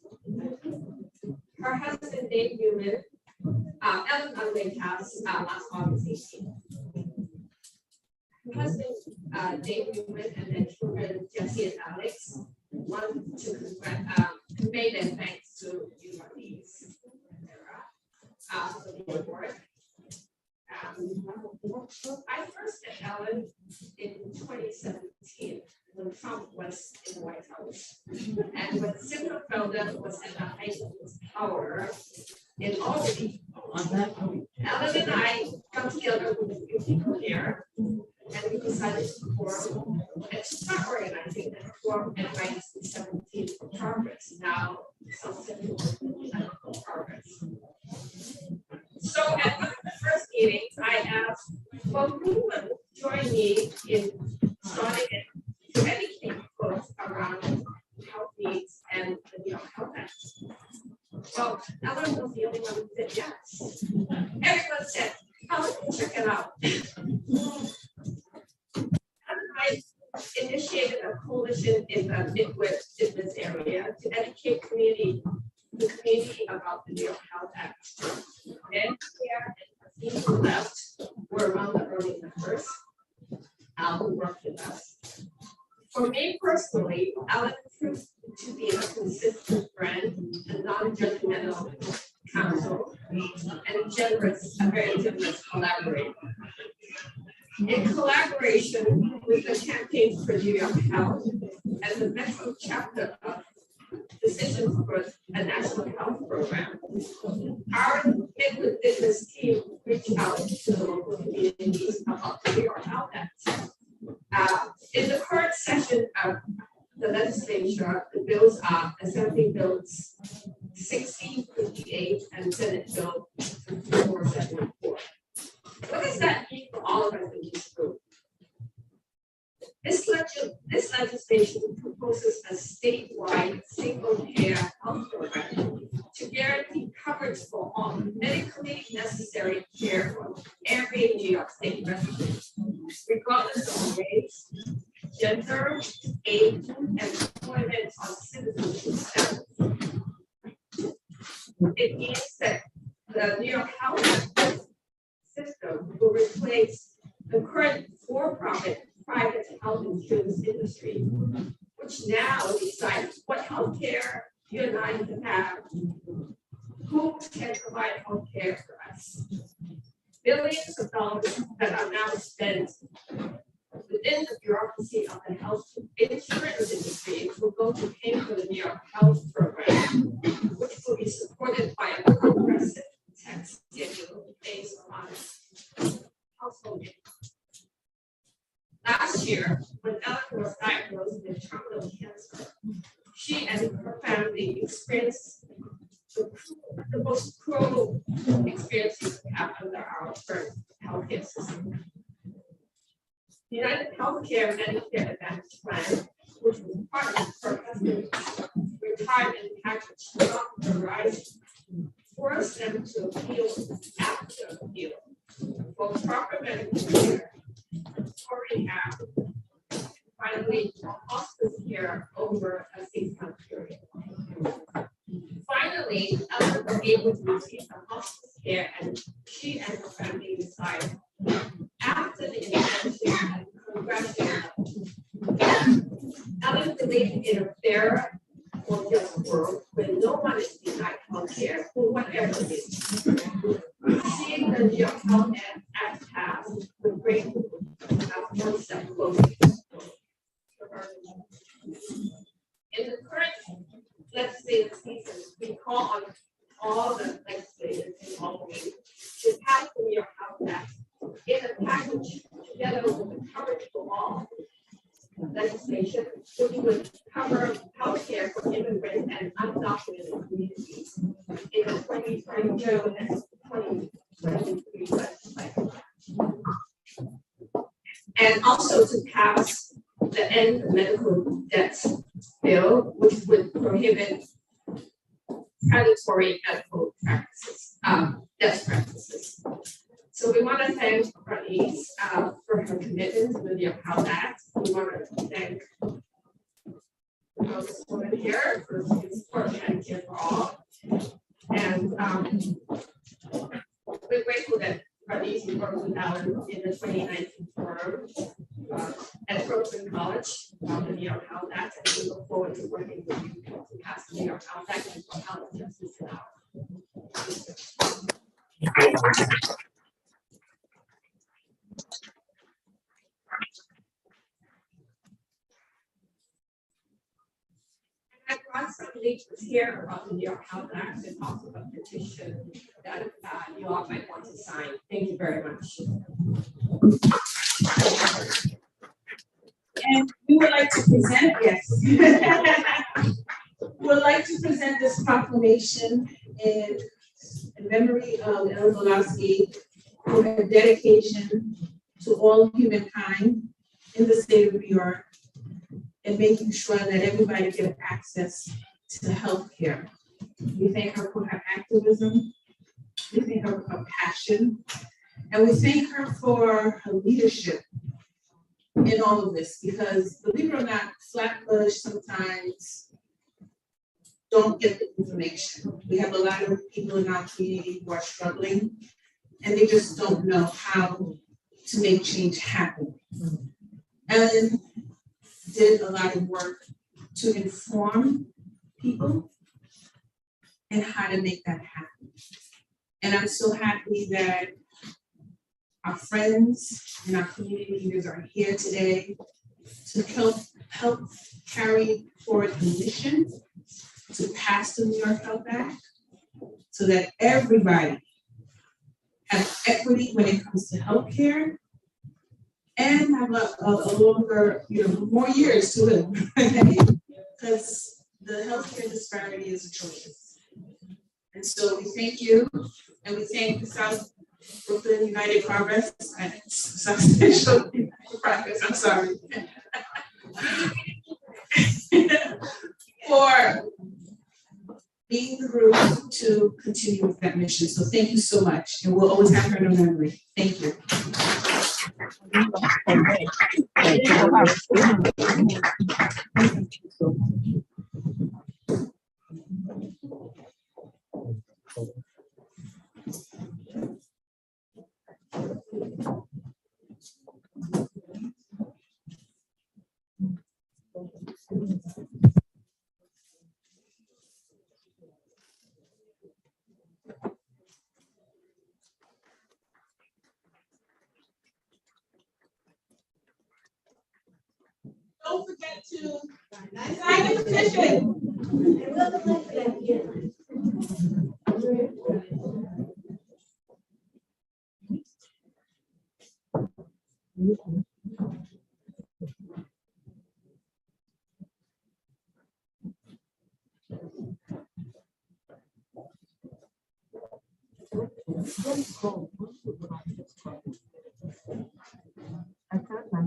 Her husband, Dave Newman, Ellen Unlake House, last August 18th. Her husband, Dave Newman, and then children, Jesse and Alex, wanted to convey their thanks to you, Marlies, for the award. I first met Ellen in 2017 when Trump was in the White House. And when Schumer was at the height of his power in Albany, Ellen and I got together with a few people here and we decided to form and start organizing and form NYSD 17 for Progress, now South Central for Progress. So at one of the first meetings, I asked, well, who would join me in starting to educate folks around health needs and the New York Health Act? Well, Ellen was the only one who said yes. Everyone said, oh, check it out. And I initiated a coalition in the Midwest in this area to educate the community about the New York Health Act. And here, and the people left were among the early members who worked with us. For me personally, Ellen proved to be a consistent friend, a non-judgmental counsel, and a very generous collaborator. In collaboration with the Campaign for New York Health and the Metro Chapter of Decisions for a National Health Program, our Midwood business team reached out to the local communities about the New York Health Act. In the current session of the legislature, the bills are Assembly Bills 1658 and Senate Bill 5474. What does that mean for all of us in this group? This legislation proposes a statewide single-payer health program to guarantee coverage for all medically necessary care for every New York State resident, regardless of race, gender, age, and employment or citizenship status. It means that the New York health system will replace the current for-profit private health insurance industry, which now decides what health care you and I can have, who can provide health care for us. Billions of dollars that are now spent within the bureaucracy of the health insurance industry will go to pay for the New York Health Program, which will be supported by a progressive tax schedule based on household income. Last year, when Ellen was diagnosed with terminal cancer, she and her family experienced the most cruel experiences we have under our current healthcare system. United Healthcare Medicare Advantage Plan, which was part of her husband's retirement package, authorized, forced them to appeal after appeal for proper medical care or rehab, finally for hospice care over a 6-month period. Finally, Ellen was able to receive some hospice care, and she and her family decided after the intervention and congratulations. Ellen believed in a fair or just world where no one is denied health care for whatever reason. Seeing the New York Health Act passed with great one step closer. In the current legislative season, we call on all the legislators involved to pass the New York Health Act in a package together with the coverage for all legislation, which would cover healthcare for immigrants and undocumented communities in the 2022 and 2023 legislation. And also to pass the end medical debt bill, which would prohibit predatory medical practices, death practices. So we want to thank Bernice for her commitment to the New York Health Act. We want to thank this woman here for his support of Medicare for all. And we're grateful that Bernice worked with Alan in the 2019 forum at Brooklyn College on the New York Health Act. And we look forward to working with you to pass the New York Health Act and for health justice in our. I brought some leaflets here about the New York Health Act and also a petition that you all might want to sign. Thank you very much. And we would like to present, yes. We would like to present this proclamation in memory of Ellen Polovsky, for her dedication to all humankind in the state of New York and making sure that everybody gets access to health care. We thank her for her activism. We thank her for her passion. And we thank her for her leadership in all of this, because believe it or not, Flatbush sometimes don't get the information. We have a lot of people in our community who are struggling and they just don't know how to make change happen. Ellen did a lot of work to inform people and how to make that happen. And I'm so happy that our friends and our community leaders are here today to help carry forward the mission to pass the New York Health Act so that everybody has equity when it comes to healthcare and have a longer, more years to live. Because the healthcare disparity is atrocious. And so we thank you, and we thank the South Brooklyn United Progress, South Central Progress, I'm sorry, for being the group to continue with that mission. So thank you so much, and we'll always have her in our memory. Thank you. Don't forget to sign the petition. I thought my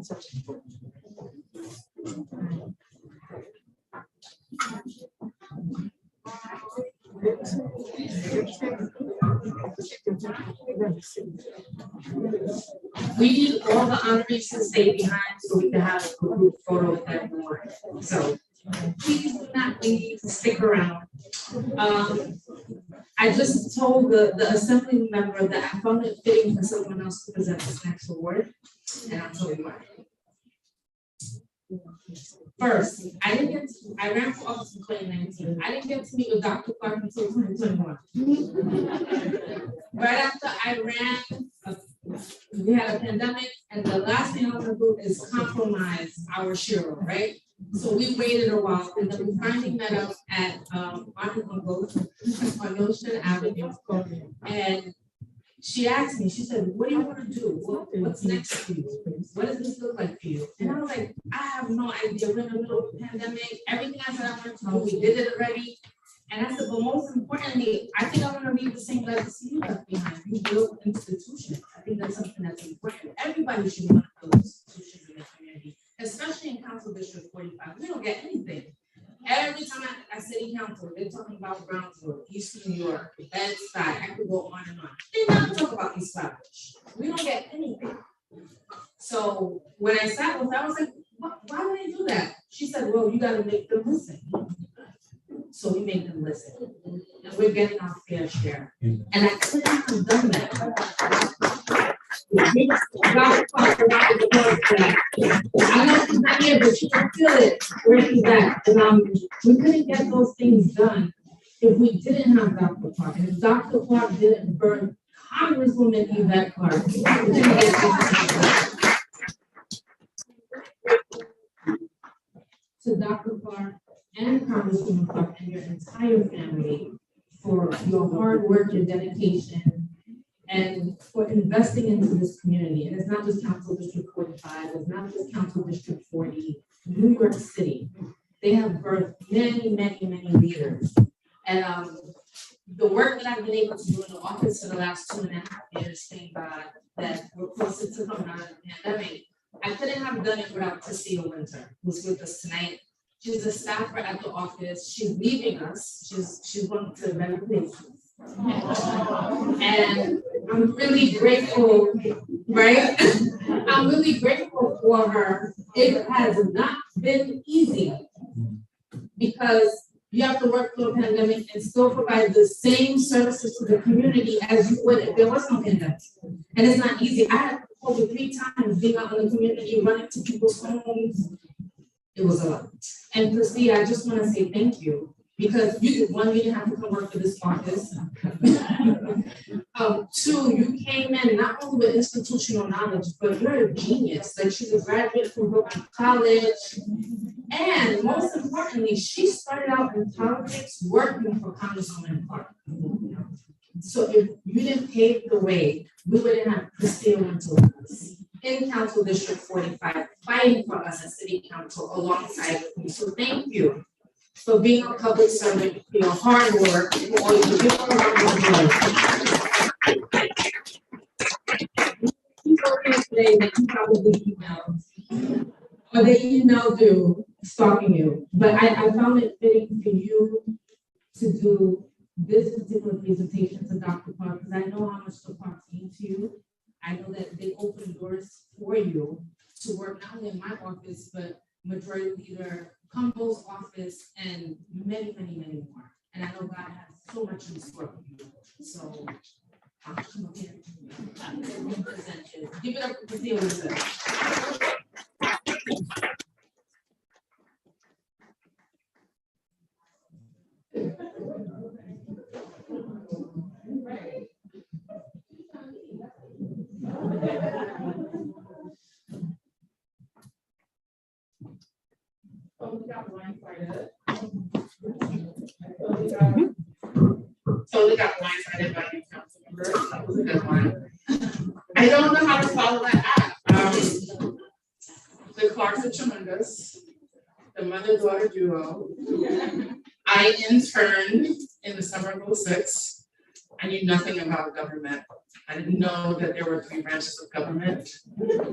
We need all the honorees to stay behind so we can have a group photo with everyone. So please do not leave, stick around. I just told the assembly member that I found it fitting for someone else to present this next award, and I'll tell you why. First, I ran for office in 2019. I didn't get to meet with Dr. Clark until 2021. Right after I ran, we had a pandemic, and the last thing I want to do is compromise our Sheroes, right? So we waited a while, and then we finally met up at on Ocean Avenue. And she asked me, she said, what do you want to do? What's next for you? What does this look like for you? And I was like, I have no idea. We're in the middle of the pandemic. Everything I said I wanted to do, we did it already. And I said, but most importantly, I think I want to leave the same legacy you left behind. You built institutions. I think that's something that's important. Everybody should want to build institutions in the community, especially in Council District 45. We don't get anything. Every time I city council, they're talking about Brownsville, East New York, Bed-Stuy. I could go on and on. They never talk about East Flatbush. We don't get anything. So when I sat with her, I was like, why would they do that? She said, well, you got to make them listen. So we make them listen. And we're getting our fair share. And I couldn't have done that. I know she's not here, but she can feel it where she's at. And we couldn't get those things done if we didn't have Dr. Clark. And if Dr. Clark didn't burn Congresswoman Yvette Clark, we didn't get this. To Dr. Clark and Congresswoman Clark and your entire family for your hard work and dedication and for investing into this community. And it's not just Council District 45, it's not just Council District 40, New York City. They have birthed many, many, many leaders. And the work that I've been able to do in the office for the last 2.5 years, thank God, that we're closer to coming out of the pandemic. I couldn't have done it without Cecilia Winter, who's with us tonight. She's a staffer at the office. She's leaving us. She's going to renovations. And I'm really grateful, right? I'm really grateful for her. It has not been easy because you have to work through a pandemic and still provide the same services to the community as you would if there was no pandemic. And it's not easy. I had over 3 times being out in the community, running to people's homes. It was a lot. And Christy, I just want to say thank you because you didn't have to come work for this office. 2, you came in not only with institutional knowledge, but you're a genius. Like she's a graduate from Brooklyn College. And most importantly, she started out in politics working for Congresswoman Clark. So if you didn't pave the way, we wouldn't have Christina Winter with us in Council District 45, fighting for us as City Council alongside with me. So thank you for being a public servant, for your hard work, for all you do. People here today that you probably emailed, or they emailed you stalking you, but I found it fitting for you to do this particular presentation to Dr. Clark because I know how much the Clark means to you. I know that they open doors for you to work not only in my office, but Majority Leader Kumbo's office and many, many, many more. And I know God has so much in store for you. So I'll come up here. Give it up to see what it says. Totally got blindsided by you, council members. That was a good one. I don't know how to follow that up. The Clarks are tremendous. The mother-daughter duo. I interned in the summer of '06. I knew nothing about government. I didn't know that there were 3 branches of government.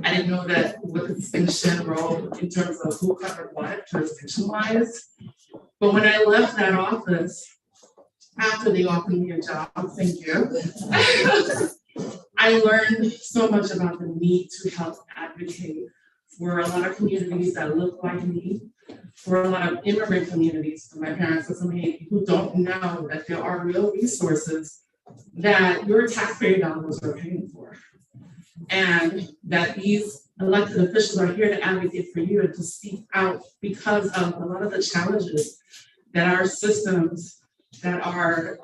I didn't know that with distinction role in terms of who covered what jurisdiction-wise. But when I left that office, after they offered me a job, thank you, I learned so much about the need to help advocate for a lot of communities that look like me, for a lot of immigrant communities, for my parents and some Haiti, who don't know that there are real resources that your taxpayer dollars are paying for. And that these elected officials are here to advocate for you and to speak out because of a lot of the challenges that our systems that are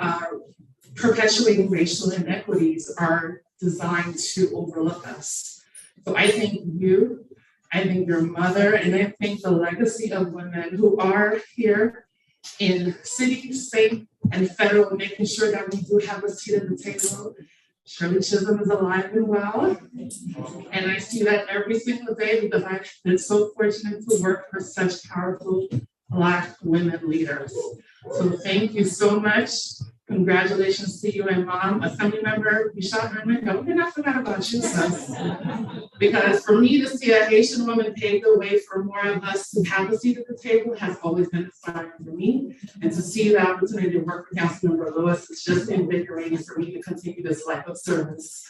perpetuating racial inequities are designed to overlook us. So I thank you, I thank your mother, and I thank the legacy of women who are here in city, state, and federal, making sure that we do have a seat at the table. Shirley Chisholm is alive and well. And I see that every single day because I've been so fortunate to work for such powerful Black women leaders. So thank you so much. Congratulations to you and Mom. Assemblymember Michelle Herman, don't get not forgot about you, sis. Because for me to see a Haitian woman pave the way for more of us to have a seat at the table has always been inspiring for me. And to see the opportunity to work with Councilmember Lewis is just invigorating for me to continue this life of service.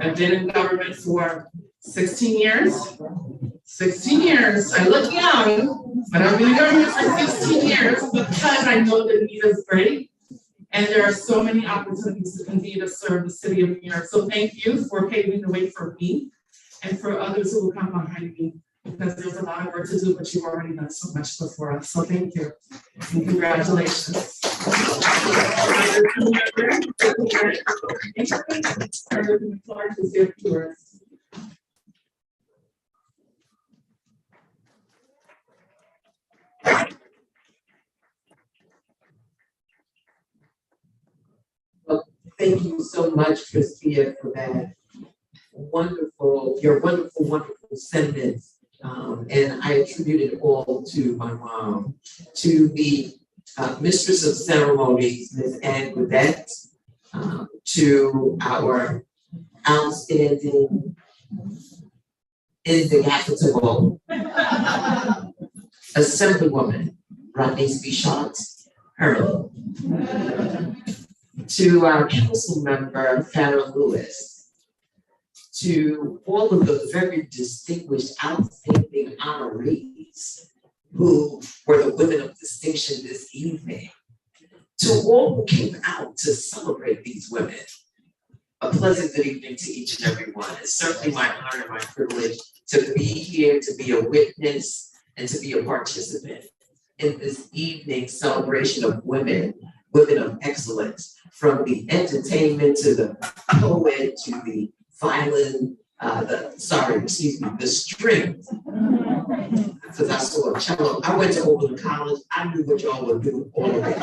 I've been in government for 16 years. 16 years. I look young, but I've been in government for 16 years because I know the need is great. And there are so many opportunities to continue to serve the city of New York. So thank you for paving the way for me and for others who will come behind me, because there's a lot of work to do, but you've already done so much before us. So thank you and congratulations. Thank you so much, Christia, for that your wonderful sentiments. And I attribute it all to my mom, to the Mistress of Ceremonies, Ms. Ann Goudet, to our outstanding, indefatigable Assemblywoman, Rodney's Bichot Herman, to our council member, Farrah Lewis, to all of the very distinguished, outstanding honorees who were the women of distinction this evening, to all who came out to celebrate these women. A pleasant good evening to each and every one. It's certainly my honor and my privilege to be here, to be a witness, and to be a participant in this evening's celebration of women of excellence, from the entertainment to the poet to the violin, the strings. Because I saw a cello. I went to Oakland College. I knew what y'all were doing all of it.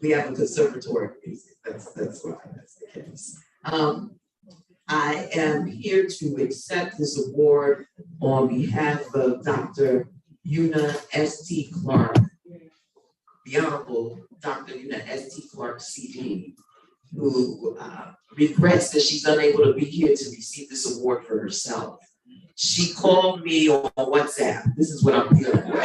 We have a conservatory of music. That's why that's the case. I am here to accept this award on behalf of Dr. Una S.T. Clark, the Honorable Dr. Una S.T. Clark, CD, who regrets that she's unable to be here to receive this award for herself. She called me on WhatsApp. This is what I'm dealing with.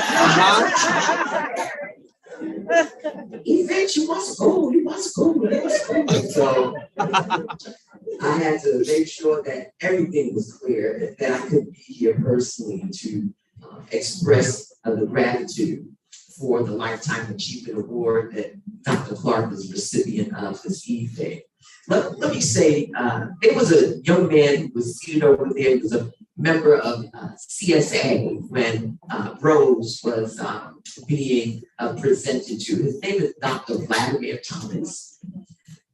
Yvette, you must go, you must go, you must go. So I had to make sure that everything was clear, that I could be here personally to express the gratitude for the Lifetime Achievement Award that Dr. Clark is recipient of this evening. Let me say, there was a young man who was seated over there. He was a member of CSA when Rose was being presented to. His name is Dr. Vladimir Thomas.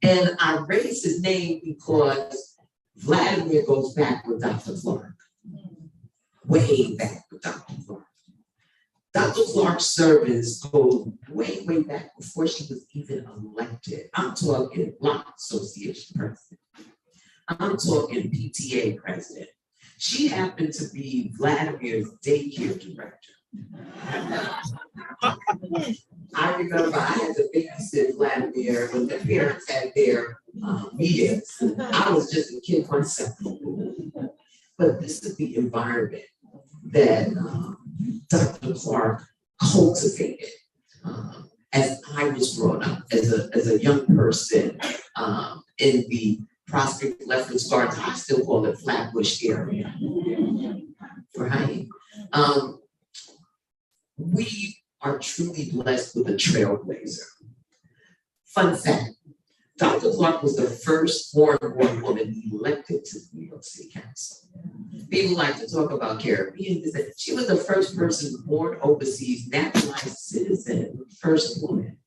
And I raised his name because Vladimir goes back with Dr. Clark, way back with Dr. Clark. Dr. Clark's service goes way, way back before she was even elected. I'm talking Block Association president. I'm talking PTA president. She happened to be Vladimir's daycare director. I remember I had to babysit Vladimir when the parents had their meetings. I was just a kid myself. But this is the environment that Dr. Clark cultivated as I was growing up, as a young person in the Prospect Lefferts Gardens. I still call it Flatbush area, right? We are truly blessed with a trailblazer. Fun fact, Dr. Clark was the first foreign-born woman elected to the New York City Council. People like to talk about Caribbean. She was the first person born overseas, naturalized citizen, first woman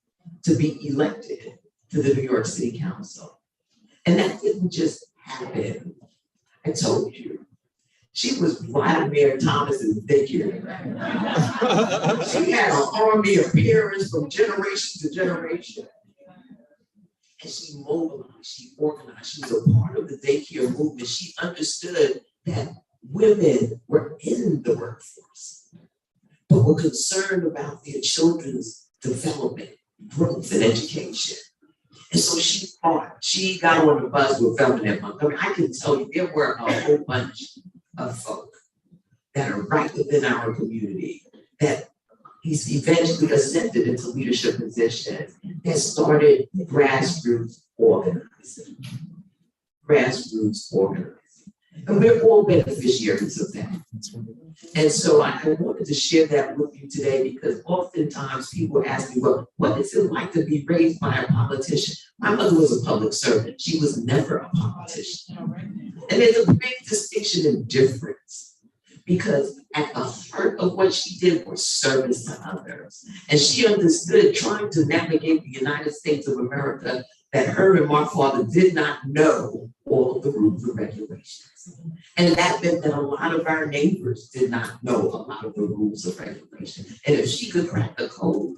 to be elected to the New York City Council. And that didn't just happen. I told you. She was Vladimir Thomas's figure. She had an army of peers from generation to generation. And she mobilized, she organized, she was a part of the daycare movement. She understood that women were in the workforce, but were concerned about their children's development, growth, and education. And so she got on the bus with Feminine Montgomery. I can tell you, there were a whole bunch of folk that are right within our community that he's eventually ascended into leadership positions that started grassroots organizing. And we're all beneficiaries of that. And so I wanted to share that with you today because oftentimes people ask me, well, what is it like to be raised by a politician? My mother was a public servant. She was never a politician. And there's a big distinction in difference because at the heart of what she did was service to others. And she understood trying to navigate the United States of America that her and my father did not know all of the rules and regulations. And that meant that a lot of our neighbors did not know a lot of the rules of regulation. And if she could crack the code,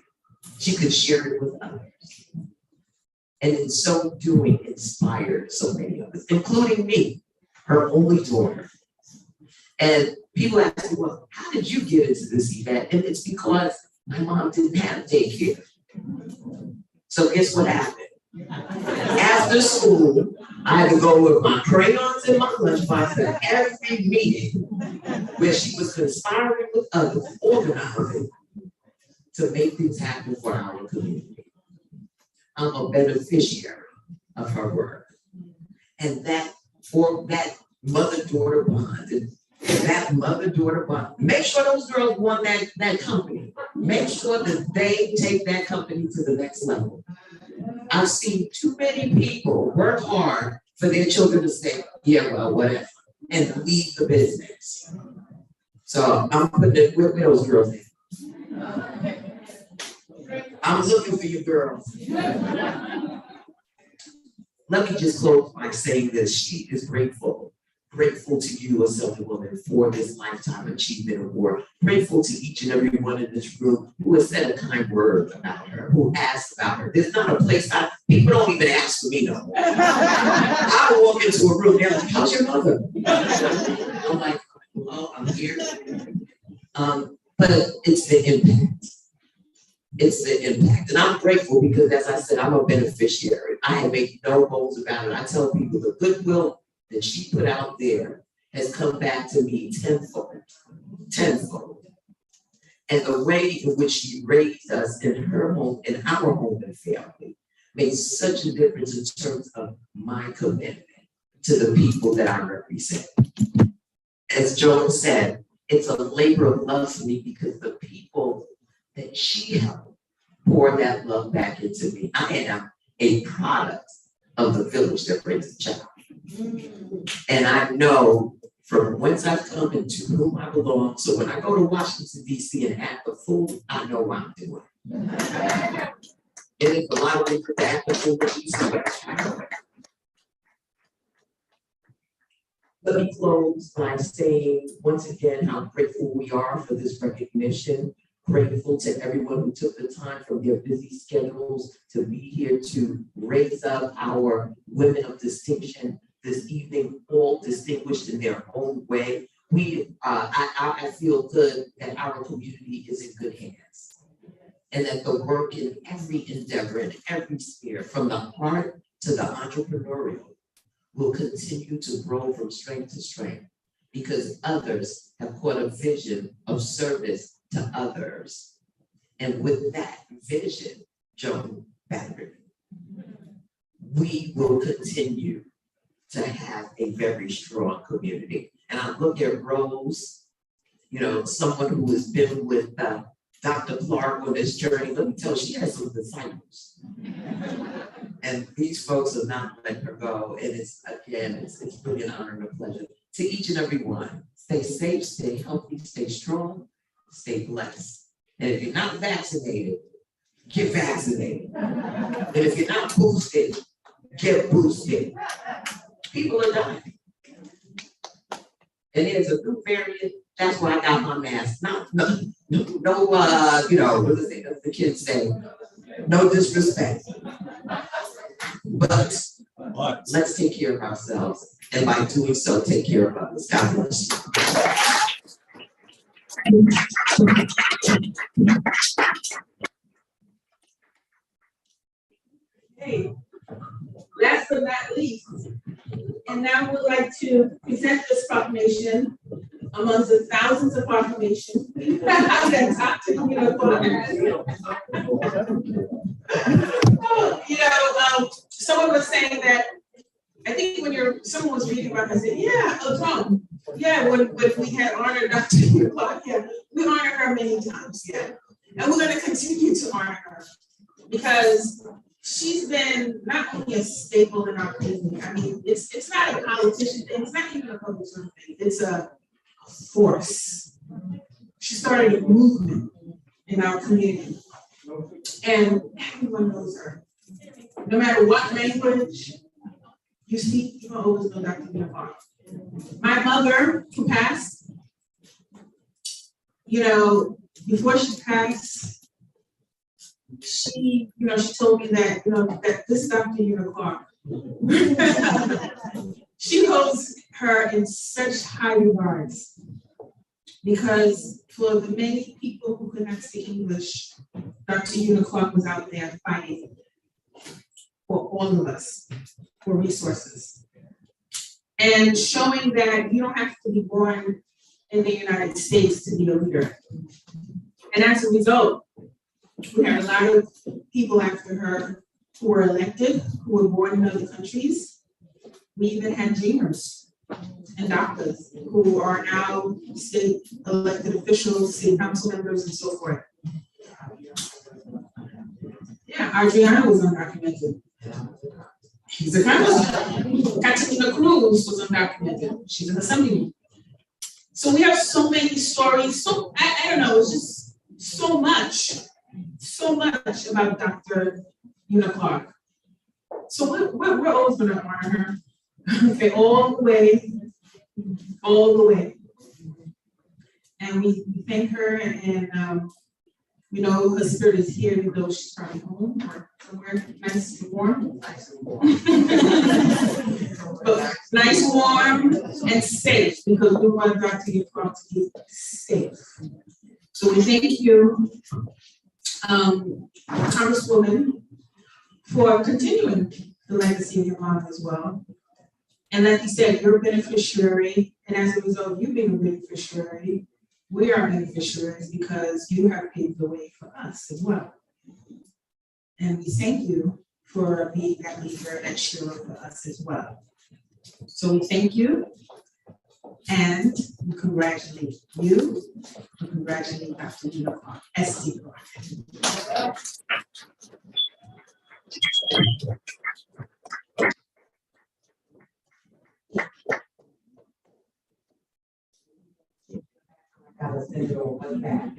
she could share it with others. And in so doing, inspired so many of us, including me, her only daughter. And people ask me, well, how did you get into this event? And it's because my mom didn't have daycare. So guess what happened? After school, I had to go with my crayons and my lunchbox to every meeting where she was conspiring with others, organizing to make things happen for our community. I'm a beneficiary of her work. And that for that mother-daughter bond, make sure those girls want that company. Make sure that they take that company to the next level. I've seen too many people work hard for their children to say, yeah, well, whatever, and leave the business. So I'm putting it with those girls in. I'm looking for you girls. Let me just close by saying this. She is grateful to you, Assemblywoman, for this Lifetime Achievement Award. Grateful to each and every one in this room who has said a kind word about her, who asked about her. There's not a place people don't even ask for me no more. I walk into a room, they're like, how's your mother? I'm like, hello, I'm here. But it's the impact. It's the impact. And I'm grateful because, as I said, I'm a beneficiary. I make no bones about it. I tell people the goodwill that she put out there has come back to me tenfold. And the way in which she raised us in her home, in our home and family, made such a difference in terms of my commitment to the people that I represent. As Joan said, it's a labor of love for me because the people that she helped pour that love back into me. I am a product of the village that brings a child. And I know from whence I've come and to whom I belong. So when I go to Washington, D.C. and act the fool, I know what I'm doing. It is a lot of work to act the fool, but let me close by saying once again how grateful we are for this recognition. Grateful to everyone who took the time from their busy schedules to be here to raise up our women of distinction this evening, all distinguished in their own way. I feel good that our community is in good hands and that the work in every endeavor, in every sphere, from the heart to the entrepreneurial will continue to grow from strength to strength because others have caught a vision of service to others. And with that vision, Joan Affadine, we will continue to have a very strong community. And I look at Rose, you know, someone who has been with Dr. Clark on this journey. Let me tell you, she has some disciples. And these folks are not letting her go. And it's really an honor and a pleasure. To each and every one, stay safe, stay healthy, stay strong, stay blessed. And if you're not vaccinated, get vaccinated. And if you're not boosted, get boosted. People are dying. And there's a new variant. That's why I got my mask. No, you know, what does the kids say? No disrespect. But let's take care of ourselves. And by doing so, take care of others. God bless you. Hey, last but not least, and now we'd like to present this proclamation amongst the thousands of proclamations that Dr. Someone was saying that, I think someone was reading about it, I said, yeah, Tom, yeah, when we had honored Dr. Clark, yeah, we honored her many times, yeah. And we're gonna continue to honor her because she's been not only a staple in our community. I mean, it's not a politician thing, it's not even a public servant thing, it's a force. She started a movement in our community. And everyone knows her. No matter what language you speak, you will always know Dr. Clark. My mother, who passed, before she passed, she told me that, that this Dr. Clark, she holds her in such high regards because for the many people who could not speak English, Dr. Clark was out there fighting for all of us, for resources. And showing that you don't have to be born in the United States to be a leader. And as a result, we had a lot of people after her who were elected, who were born in other countries. We even had dreamers and doctors who are now state elected officials, city council members, and so forth. Yeah, Adriana was undocumented. She's a congressman. Catalina Cruz was undocumented. She's an assemblyman. So we have so many stories. So I don't know, it's just so much about Dr. Clark. So we're always going to honor her. Okay, all the way. And we thank her, and her spirit is here, even though she's probably home or somewhere nice and warm. But nice, warm, and safe, because we want Dr. Clark to be safe. So we thank you, Congresswoman, for continuing the legacy of your mom as well. And like you said, you're a beneficiary, and as a result of you being a beneficiary, we are beneficiaries because you have paved the way for us as well. And we thank you for being that leader at Sheroes for us as well. So we thank you, and we congratulate you, we congratulate Dr. Clark, S.D. Clark. Gotta send it all one back.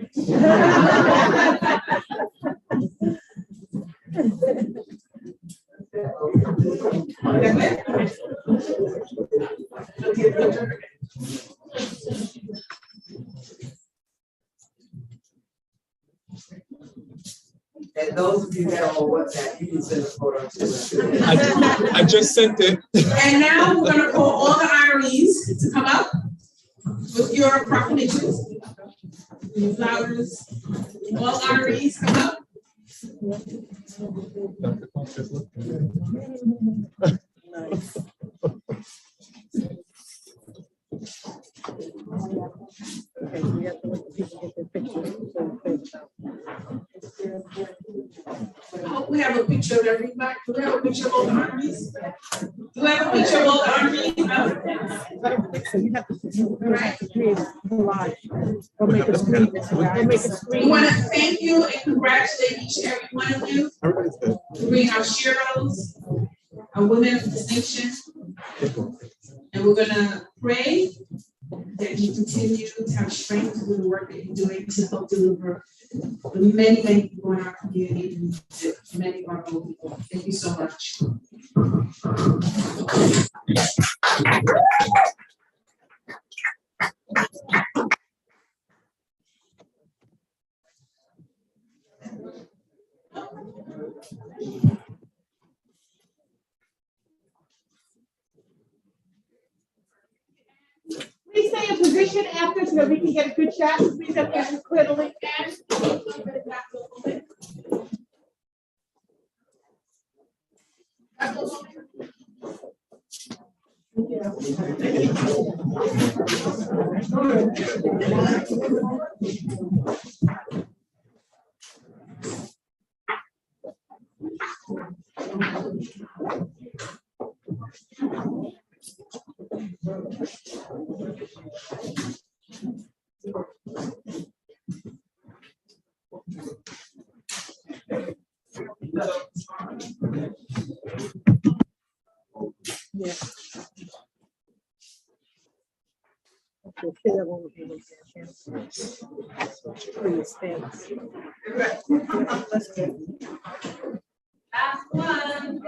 And those of you that are on WhatsApp, you can send a photo to us. I just sent it. And now we're gonna call all the IREs to come up with your proclamations, your flowers, all IREs come up. Dr. Constance, look. Okay, so we have to let people get their pictures. We have a picture of everybody. Do we have a picture of all the armies? Do we have a picture of all the armies? So you have to create a collage or make a screen. Or make a We screen. want to thank you and congratulate each and every one of you Everybody's good. for being our Sheroes, our women of distinction. And we're gonna pray that you continue to have strength to do the work that you're doing to help deliver the many, many people in our community and the many of our own people. Thank you so much. Please stay in position after so that we can get a good shot. Please have to clear the link and. Yeah. Okay, say that one with me. Please, thanks. Let's go. Last one.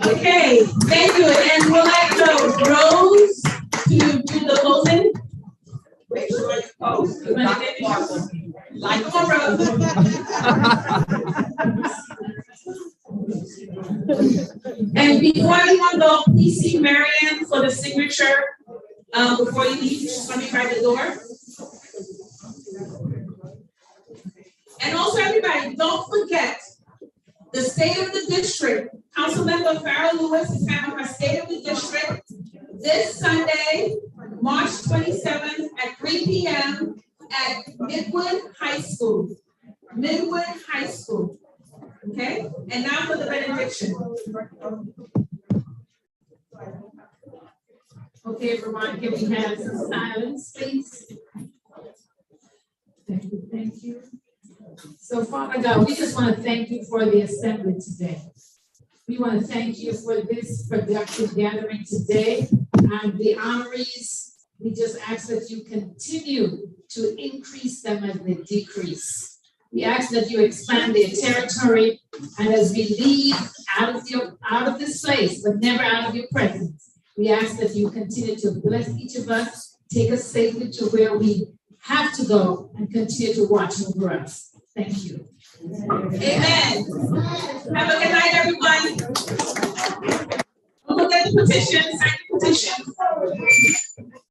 Okay, thank you, and we'll let the Rose to do the closing. Make sure you post. Like a Rose. And before anyone go, please see Marianne for the signature. Before you leave, she's gonna be by the door. And also, everybody, don't forget the state of the district. Councilmember Farrell Lewis is having her state of the district this Sunday, March 27th at 3 p.m. at Midwood High School. Midwood High School. Okay, and now for the benediction. Okay, everyone, can we have some silence, please? Thank you, thank you. So, Father God, we just want to thank you for the assembly today. We want to thank you for this productive gathering today. And the honorees, we just ask that you continue to increase them as they decrease. We ask that you expand their territory, and as we leave out of this place, but never out of your presence, we ask that you continue to bless each of us, take us safely to where we have to go, and continue to watch over us. Thank you. Amen. Have a good night, everyone. Don't forget the petition, sign the petition.